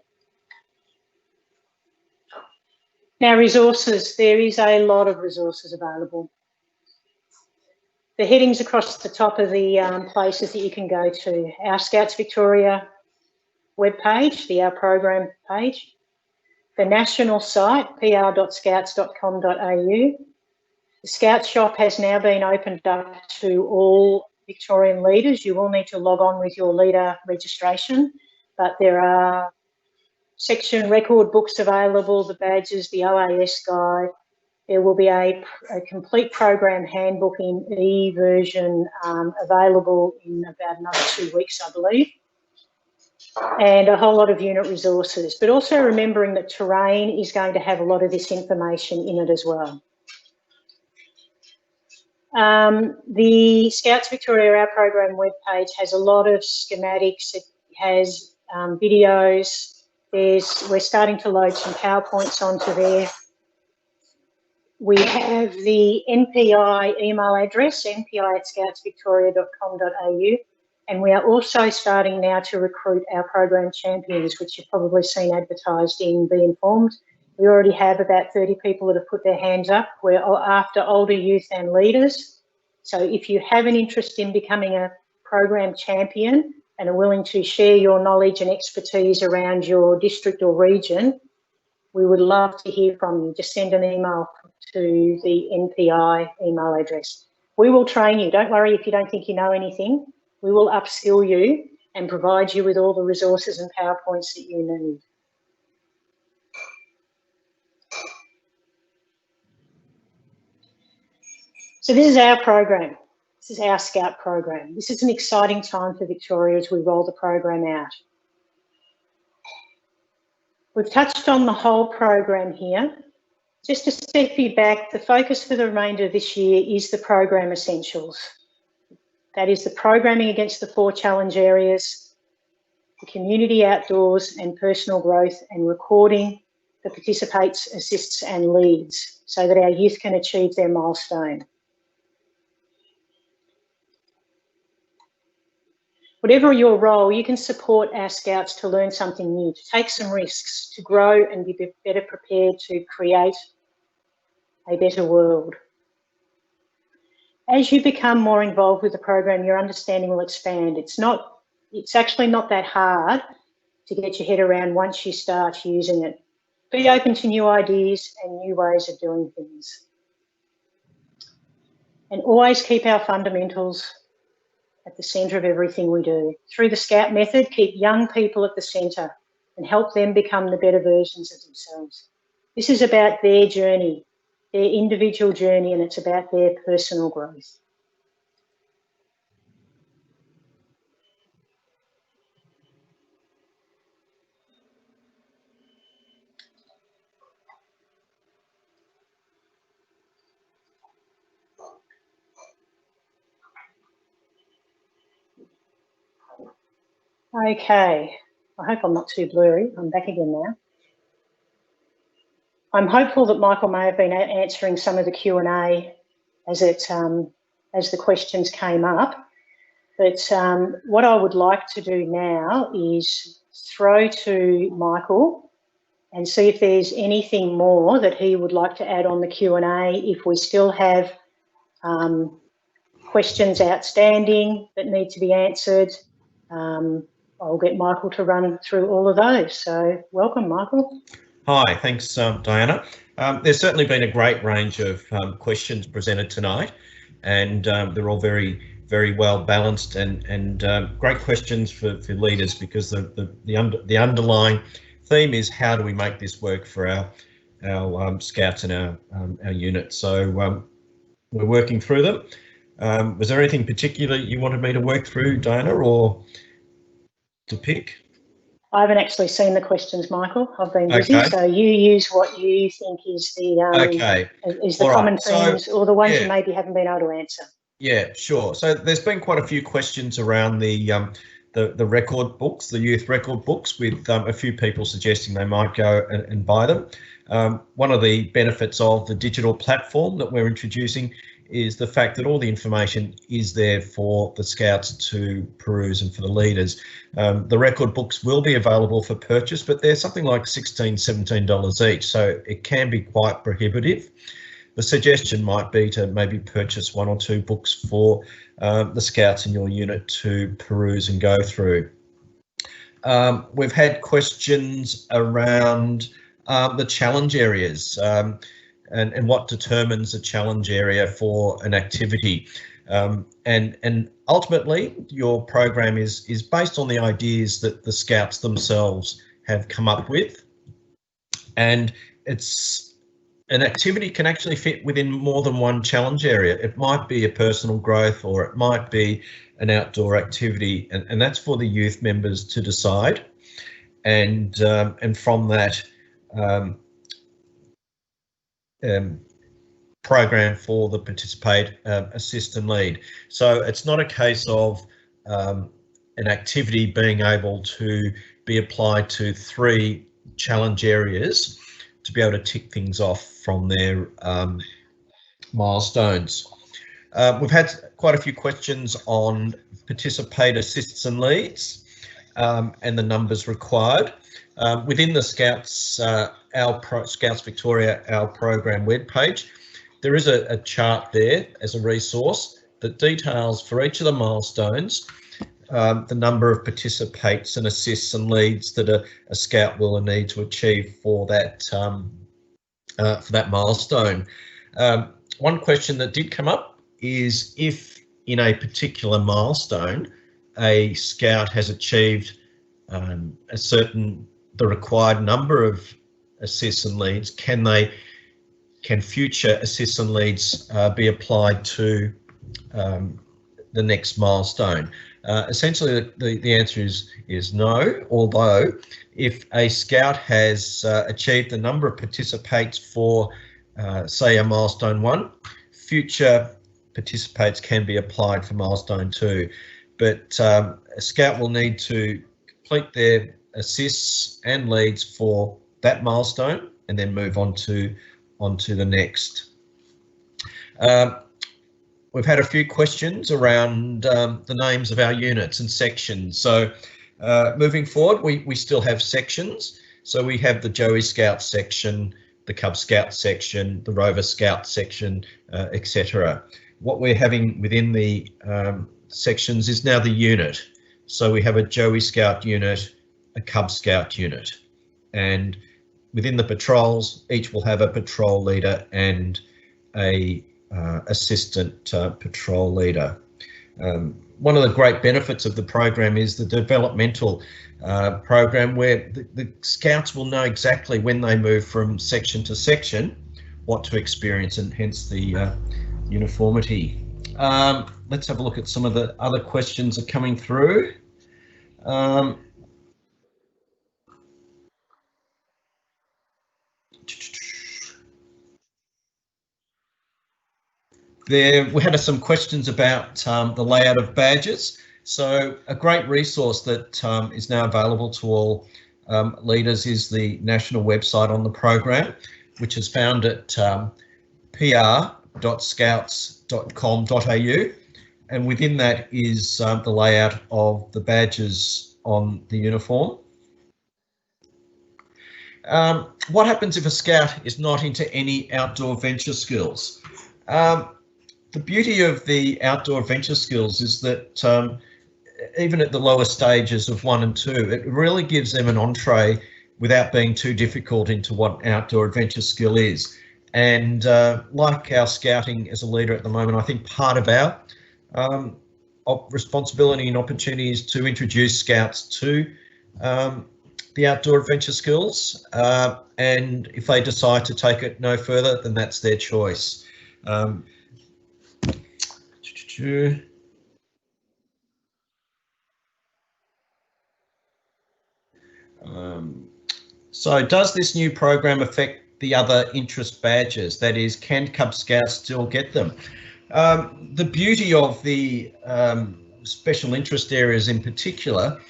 Now, resources, there is a lot of resources available. The headings across the top of the places that you can go to. Our Scouts Victoria webpage, the Our Program page. The national site, pr.scouts.com.au. The Scout shop has now been opened up to all Victorian leaders. You will need to log on with your leader registration, but there are section record books available, the badges, the OAS guide. There will be a complete program handbook in e-version available in about another 2 weeks, I believe, and a whole lot of unit resources. But also remembering that Terrain is going to have a lot of this information in it as well. The Scouts Victoria, Our Program webpage, has a lot of schematics. It has videos. We're starting to load some PowerPoints onto there. We have the NPI email address, npi@scoutsvictoria.com.au, and we are also starting now to recruit our program champions, which you've probably seen advertised in Be Informed. We already have about 30 people that have put their hands up. We're after older youth and leaders. So if you have an interest in becoming a program champion and are willing to share your knowledge and expertise around your district or region, we would love to hear from you. Just send an email to the NPI email address. We will train you. Don't worry if you don't think you know anything. We will upskill you and provide you with all the resources and PowerPoints that you need. So this is our program. This is our Scout program. This is an exciting time for Victoria as we roll the program out. We've touched on the whole program here. Just to step you back, the focus for the remainder of this year is the program essentials. That is the programming against the 4 challenge areas, the community outdoors and personal growth, and recording the participates, assists and leads so that our youth can achieve their milestone. Whatever your role, you can support our Scouts to learn something new, to take some risks, to grow and be better prepared to create a better world. As you become more involved with the program, your understanding will expand. It's actually not that hard to get your head around once you start using it. Be open to new ideas and new ways of doing things. And always keep our fundamentals at the centre of everything we do. Through the Scout method, keep young people at the centre and help them become the better versions of themselves. This is about their journey, their individual journey, and it's about their personal growth. Okay, I hope I'm not too blurry. I'm back again now. I'm hopeful that Michael may have been answering some of the Q&A as the questions came up. But what I would like to do now is throw to Michael and see if there's anything more that he would like to add on the Q&A. If we still have questions outstanding that need to be answered, I'll get Michael to run through all of those. So welcome, Michael. Hi, thanks, Diana. There's certainly been a great range of questions presented tonight, and they're all very, very well balanced and great questions for leaders, because the underlying theme is how do we make this work for our Scouts and our unit. So we're working through them. Was there anything particular you wanted me to work through, Diana, or to pick? I haven't actually seen the questions, Michael. I've been busy, okay. So you use what you think is the common themes, or the ones you maybe haven't been able to answer. Yeah, sure. So there's been quite a few questions around the record books, the youth record books, with a few people suggesting they might go and buy them. One of the benefits of the digital platform that we're introducing is the fact that all the information is there for the Scouts to peruse and for the leaders. The record books will be available for purchase, but they're something like $16, $17 each, so it can be quite prohibitive. The suggestion might be to maybe purchase 1 or 2 books for the Scouts in your unit to peruse and go through. We've had questions around the challenge areas. And what determines a challenge area for an activity. And ultimately, your program is based on the ideas that the Scouts themselves have come up with. And an activity can actually fit within more than one challenge area. It might be a personal growth, or it might be an outdoor activity, and that's for the youth members to decide. And from that, program for the participate, assist and lead. So it's not a case of an activity being able to be applied to 3 challenge areas to be able to tick things off from their milestones. We've had quite a few questions on participate, assists and leads, and the numbers required. Within the Scouts, Scouts Victoria, our program webpage, there is a chart there as a resource that details for each of the milestones the number of participates and assists and leads that a Scout will need to achieve for that milestone. One question that did come up is if in a particular milestone a Scout has achieved the required number of assists and leads, can they can future assists and leads be applied to the next milestone? Essentially, the answer is no, although if a scout has achieved the number of participates for, say, a milestone 1, future participates can be applied for milestone 2. But a scout will need to complete their assists and leads for that milestone and then move on to the next. We've had a few questions around the names of our units and sections. So moving forward, we still have sections. So we have the Joey Scout section, the Cub Scout section, the Rover Scout section, etc. What we're having within the sections is now the unit. So we have a Joey Scout unit, a Cub Scout unit, and within the patrols, each will have a patrol leader and a assistant patrol leader. One of the great benefits of the program is the developmental program, where the scouts will know exactly when they move from section to section what to experience, and hence the uniformity. Let's have a look at some of the other questions that are coming through. We had some questions about the layout of badges. So a great resource that is now available to all leaders is the national website on the program, which is found at pr.scouts.com.au, and within that is the layout of the badges on the uniform. What happens if a scout is not into any outdoor venture skills? The beauty of the outdoor venture skills is that even at the lower stages of 1 and 2, it really gives them an entree without being too difficult into what outdoor adventure skill is. And like our scouting as a leader at the moment, I think part of our responsibility and opportunity is to introduce scouts to the outdoor adventure skills, and if they decide to take it no further, then that's their choice. So does this new program affect the other interest badges? That is, can Cub Scouts still get them? The beauty of the special interest areas in particular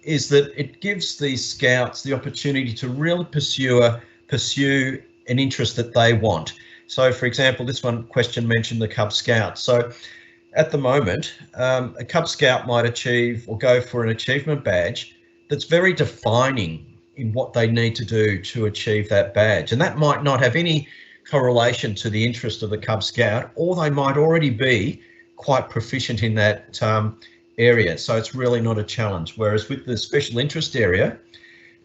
is that it gives these scouts the opportunity to really pursue an interest that they want. So, for example, this one question mentioned the Cub Scout. So at the moment, a Cub Scout might achieve or go for an achievement badge that's very defining in what they need to do to achieve that badge. And that might not have any correlation to the interest of the Cub Scout, or they might already be quite proficient in that area. So it's really not a challenge. Whereas with the special interest area,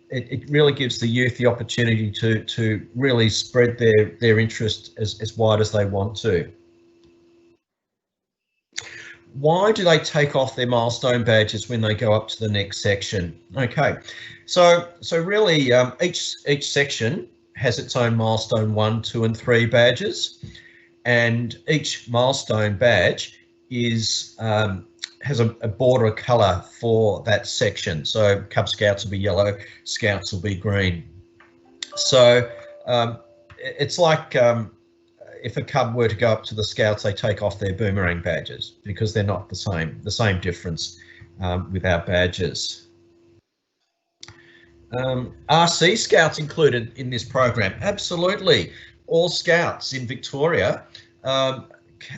it really gives the youth the opportunity to really spread their interest as wide as they want to. Why do they take off their milestone badges when they go up to the next section? Okay, so really each section has its own milestone 1, 2 and 3 badges, and each milestone badge is has a border colour for that section. So Cub Scouts will be yellow, Scouts will be green. So it's like if a Cub were to go up to the Scouts, they take off their boomerang badges because they're not the same difference with our badges. Are Sea Scouts included in this program? Absolutely. All Scouts in Victoria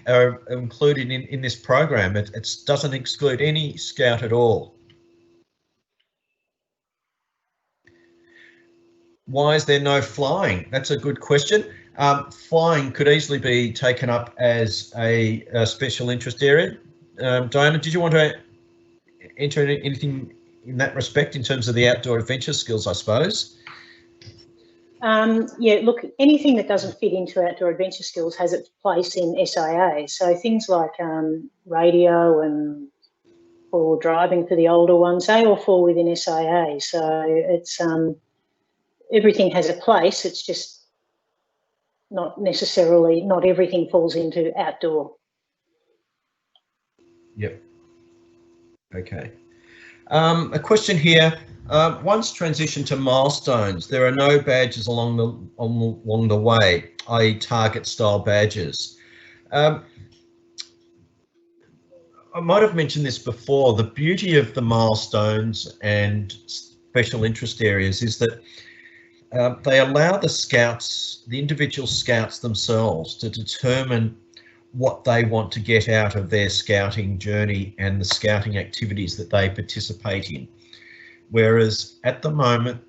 are included in this program. It doesn't exclude any Scout at all. Why is there no flying? That's a good question. Flying could easily be taken up as a special interest area. Diana, did you want to enter anything in that respect in terms of the outdoor adventure skills, I suppose? Yeah, look, anything that doesn't fit into outdoor adventure skills has its place in SIA. So things like radio and or driving for the older ones, they all fall within SIA. So it's everything has a place. It's just not everything falls into outdoor. Yep. Okay. A question here. Once transitioned to milestones, there are no badges along the way, i.e. target style badges. I might have mentioned this before. The beauty of the milestones and special interest areas is that they allow the scouts, the individual scouts themselves, to determine what they want to get out of their scouting journey and the scouting activities that they participate in. Whereas at the moment,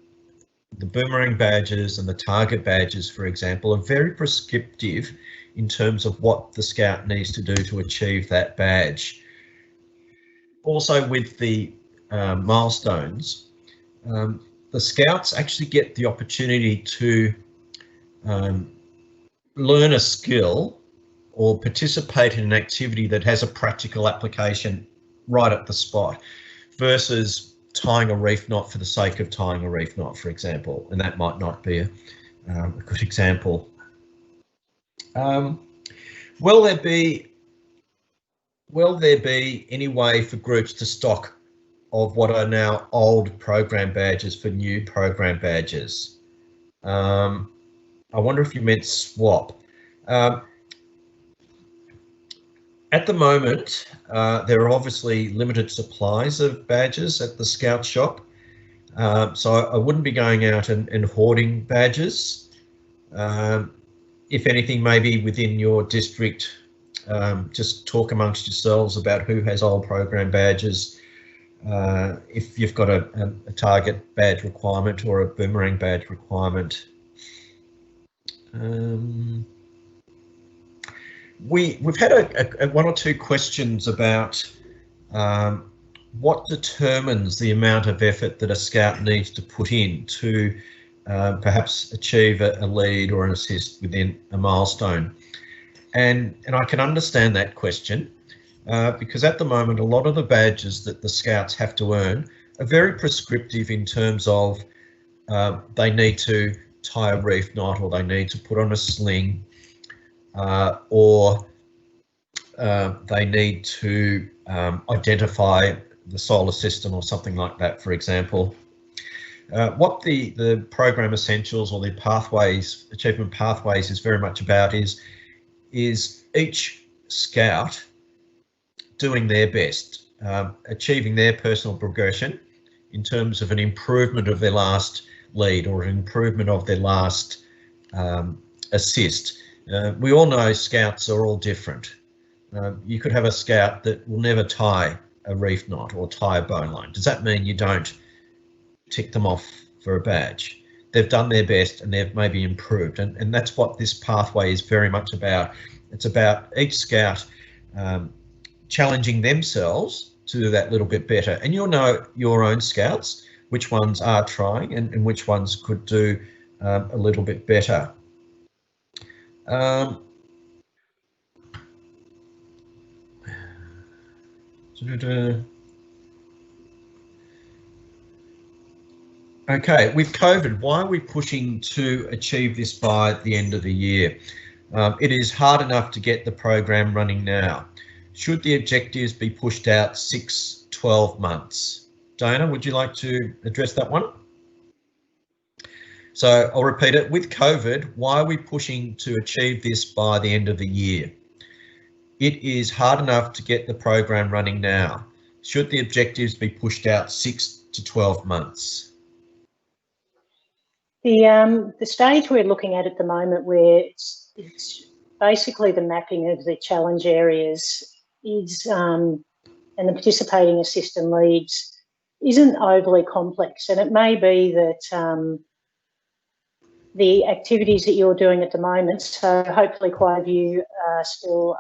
the boomerang badges and the target badges, for example, are very prescriptive in terms of what the scout needs to do to achieve that badge. Also with the milestones, the scouts actually get the opportunity to learn a skill or participate in an activity that has a practical application right at the spot, versus tying a reef knot for the sake of tying a reef knot, for example, and that might not be a good example. Will there be any way for groups to stock of what are now old program badges for new program badges? I wonder if you meant swap. At the moment, there are obviously limited supplies of badges at the Scout shop, so I wouldn't be going out and hoarding badges. If anything, maybe within your district, just talk amongst yourselves about who has old program badges. If you've got a target badge requirement or a boomerang badge requirement. We've had one or two questions about what determines the amount of effort that a scout needs to put in to perhaps achieve a lead or an assist within a milestone. And I can understand that question because at the moment, a lot of the badges that the scouts have to earn are very prescriptive in terms of they need to tie a reef knot, or they need to put on a sling, or they need to identify the solar system or something like that, for example. What the program essentials or the pathways, achievement pathways, is very much about is each scout doing their best, achieving their personal progression in terms of an improvement of their last lead or an improvement of their last assist. We all know scouts are all different. You could have a scout that will never tie a reef knot or tie a bowline. Does that mean you don't tick them off for a badge? They've done their best and they've maybe improved, and that's what this pathway is very much about. It's about each scout challenging themselves to do that little bit better, and you'll know your own scouts, which ones are trying and which ones could do a little bit better. Okay, with COVID, why are we pushing to achieve this by the end of the year? It is hard enough to get the program running now. Should the objectives be pushed out 6-12 months? Dana, would you like to address that one? So I'll repeat it. With COVID, why are we pushing to achieve this by the end of the year? It is hard enough to get the program running now. Should the objectives be pushed out 6 to 12 months? The stage we're looking at the moment, where it's basically the mapping of the challenge areas is and the participating assist and leads isn't overly complex, and it may be that the activities that you're doing at the moment, so hopefully quite a few are still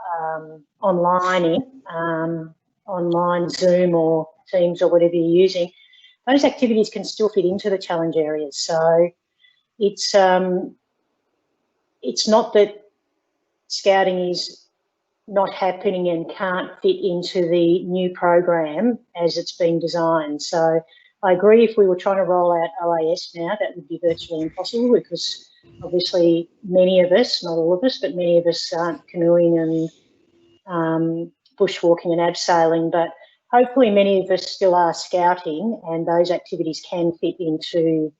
online Zoom or Teams or whatever you're using, those activities can still fit into the challenge areas. So it's not that scouting is not happening and can't fit into the new program as it's been designed. So I agree, if we were trying to roll out OAS now, that would be virtually impossible, because obviously many of us, not all of us, but many of us aren't canoeing and bushwalking and abseiling, but hopefully many of us still are scouting, and those activities can fit into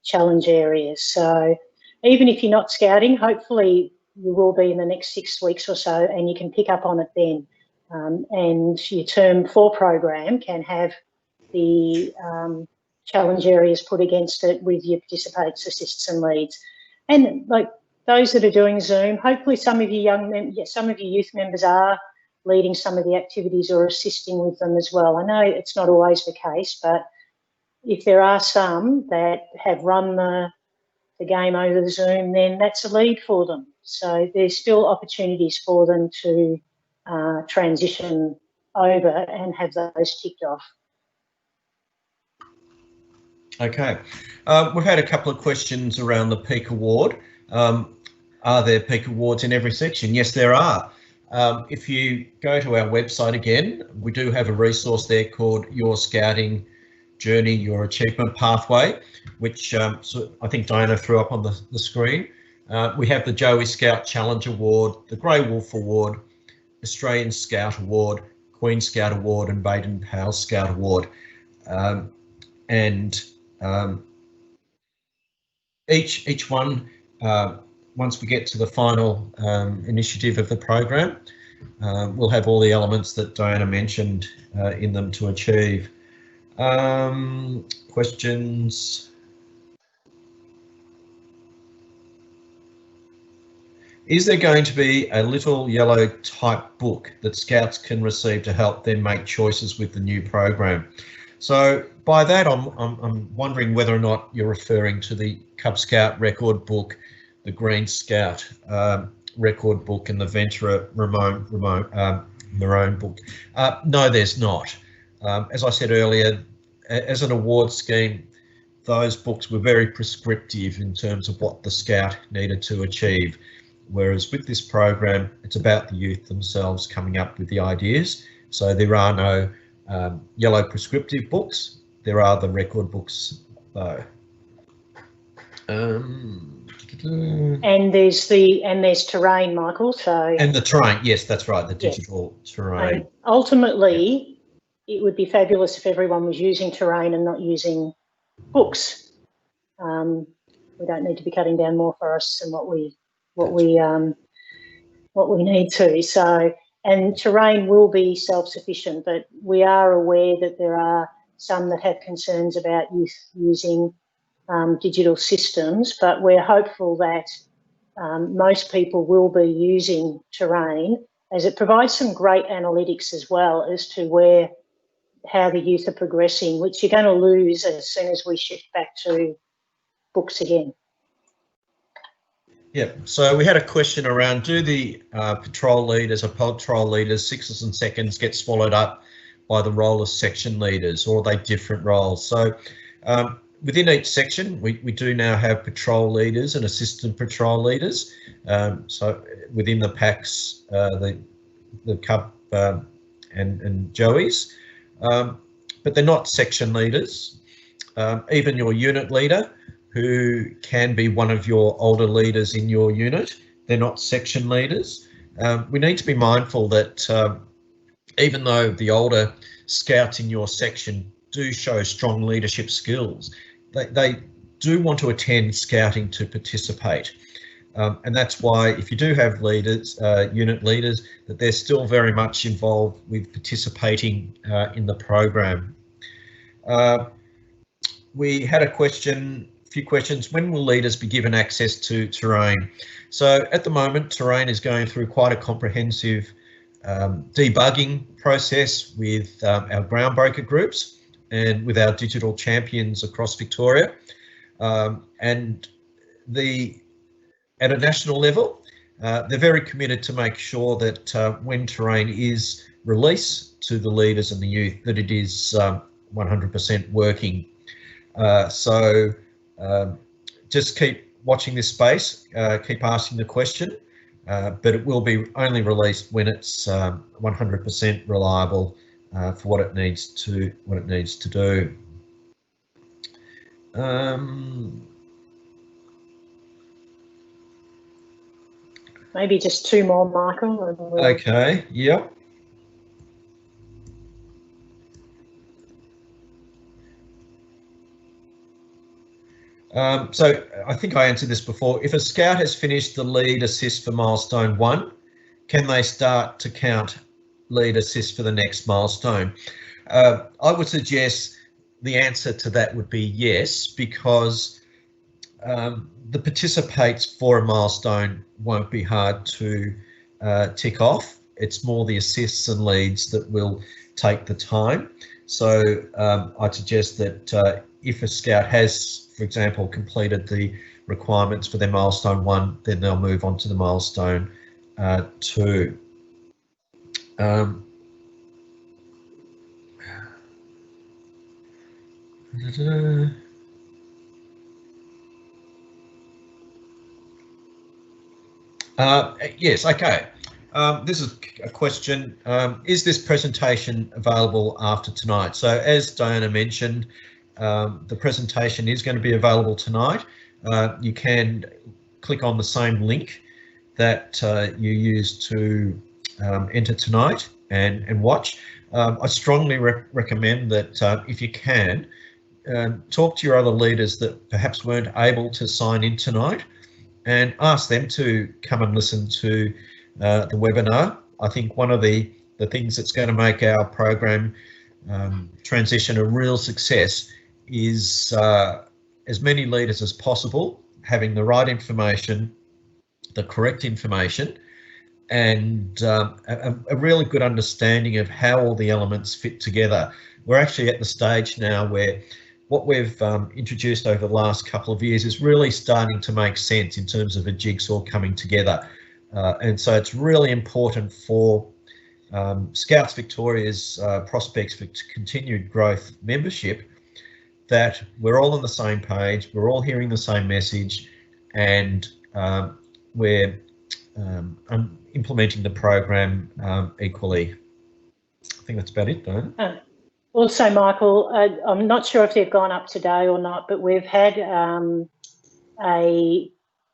challenge areas. So even if you're not scouting, hopefully you will be in the next 6 weeks or so, and you can pick up on it then. And your Term 4 program can have the challenge areas put against it with your participates, assists and leads. And like those that are doing Zoom, hopefully some of you some of your youth members are leading some of the activities or assisting with them as well. I know it's not always the case, but if there are some that have run the game over the Zoom, then that's a lead for them. So there's still opportunities for them to transition over and have those ticked off. Okay, we've had a couple of questions around the Peak Award. Are there Peak Awards in every section? Yes, there are. If you go to our website again, we do have a resource there called Your Scouting Journey, Your Achievement Pathway, which so I think Diana threw up on the screen. We have the Joey Scout Challenge Award, the Grey Wolf Award, Australian Scout Award, Queen Scout Award and Baden-Powell Scout Award. Each one, once we get to the final initiative of the program, we'll have all the elements that Diana mentioned in them to achieve. Questions? Is there going to be a little yellow type book that Scouts can receive to help them make choices with the new program? So by that, I'm wondering whether or not you're referring to the Cub Scout record book, the Green Scout record book, and the Venturer Maroon book. No, there's not. As I said earlier, as an award scheme, those books were very prescriptive in terms of what the Scout needed to achieve. Whereas with this program, it's about the youth themselves coming up with the ideas. So there are no yellow prescriptive books. There are the record books though. And there's terrain, Michael. So and the terrain, yes, that's right, the digital terrain. And ultimately, it would be fabulous if everyone was using terrain and not using books. We don't need to be cutting down more forests than what we need to. So, and terrain will be self-sufficient, but we are aware that there are some that have concerns about youth using digital systems, but we're hopeful that most people will be using terrain, as it provides some great analytics as well as to how the youth are progressing, which you're going to lose as soon as we shift back to books again. Yeah, so we had a question around, do the patrol leaders or patrol leaders, sixes and seconds, get swallowed up by the role of section leaders, or are they different roles? So within each section, we do now have patrol leaders and assistant patrol leaders. So within the packs, the Cub and Joeys, but they're not section leaders. Even your unit leader, who can be one of your older leaders in your unit, they're not section leaders. We need to be mindful that even though the older scouts in your section do show strong leadership skills, they do want to attend scouting to participate. And that's why if you do have leaders, unit leaders, that they're still very much involved with participating in the program. We had a few questions. When will leaders be given access to terrain? So at the moment, terrain is going through quite a comprehensive debugging process with our groundbreaker groups and with our digital champions across Victoria. And at a national level, they're very committed to make sure that when terrain is released to the leaders and the youth, that it is 100% working. So just keep watching this space, keep asking the question, but it will be only released when it's 100% reliable for what it needs to do. Maybe just 2 more, Michael. And we'll... Okay, yep. So I think I answered this before. If a scout has finished the lead assist for milestone 1, can they start to count lead assist for the next milestone? I would suggest the answer to that would be yes, because the participates for a milestone won't be hard to tick off. It's more the assists and leads that will take the time. So I'd suggest that if a scout has, for example, completed the requirements for their milestone 1, then they'll move on to the milestone 2. Yes, okay. This is a question. Is this presentation available after tonight? So as Diana mentioned, the presentation is going to be available tonight. You can click on the same link that you used to enter tonight and watch. I strongly recommend that if you can, talk to your other leaders that perhaps weren't able to sign in tonight and ask them to come and listen to the webinar. I think one of the things that's going to make our program transition a real success is as many leaders as possible having the right information, the correct information, and a really good understanding of how all the elements fit together. We're actually at the stage now where what we've introduced over the last couple of years is really starting to make sense in terms of a jigsaw coming together. And so it's really important for Scouts Victoria's prospects for continued growth membership that we're all on the same page, we're all hearing the same message, and we're implementing the program equally. I think that's about it, Diana. Also, Michael, I'm not sure if they've gone up today or not, but we've had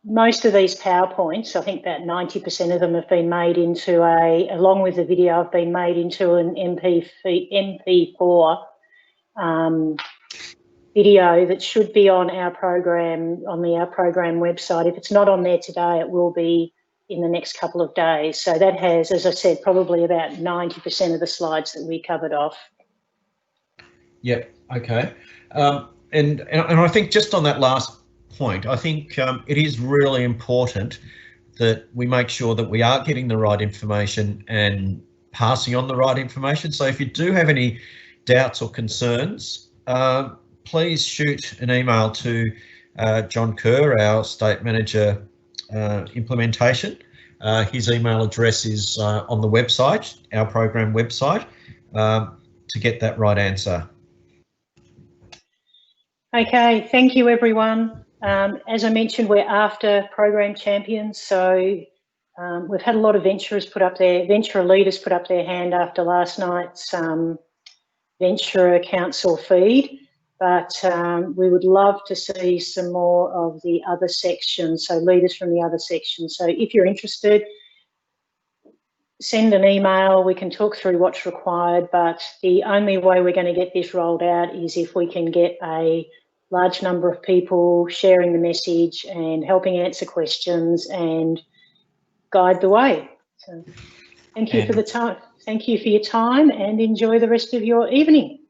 most of these PowerPoints, I think about 90% of them have been made into along with the video, have been made into an MP4 video that should be on our program, our program website. If it's not on there today, it will be in the next couple of days. So that has, as I said, probably about 90% of the slides that we covered off. Yep. Okay. And I think just on that last point, I think it is really important that we make sure that we are getting the right information and passing on the right information. So if you do have any doubts or concerns, please shoot an email to John Kerr, our State Manager Implementation. His email address is on the website, our program website, to get that right answer. Okay, thank you everyone. As I mentioned, we're after program champions, so we've had a lot of venturer leaders put up their hand after last night's venturer council feed, but we would love to see some more of the other sections, so leaders from the other sections. So if you're interested, send an email, we can talk through what's required, but the only way we're going to get this rolled out is if we can get a large number of people sharing the message and helping answer questions and guide the way. So thank you for the time. Thank you for your time and enjoy the rest of your evening.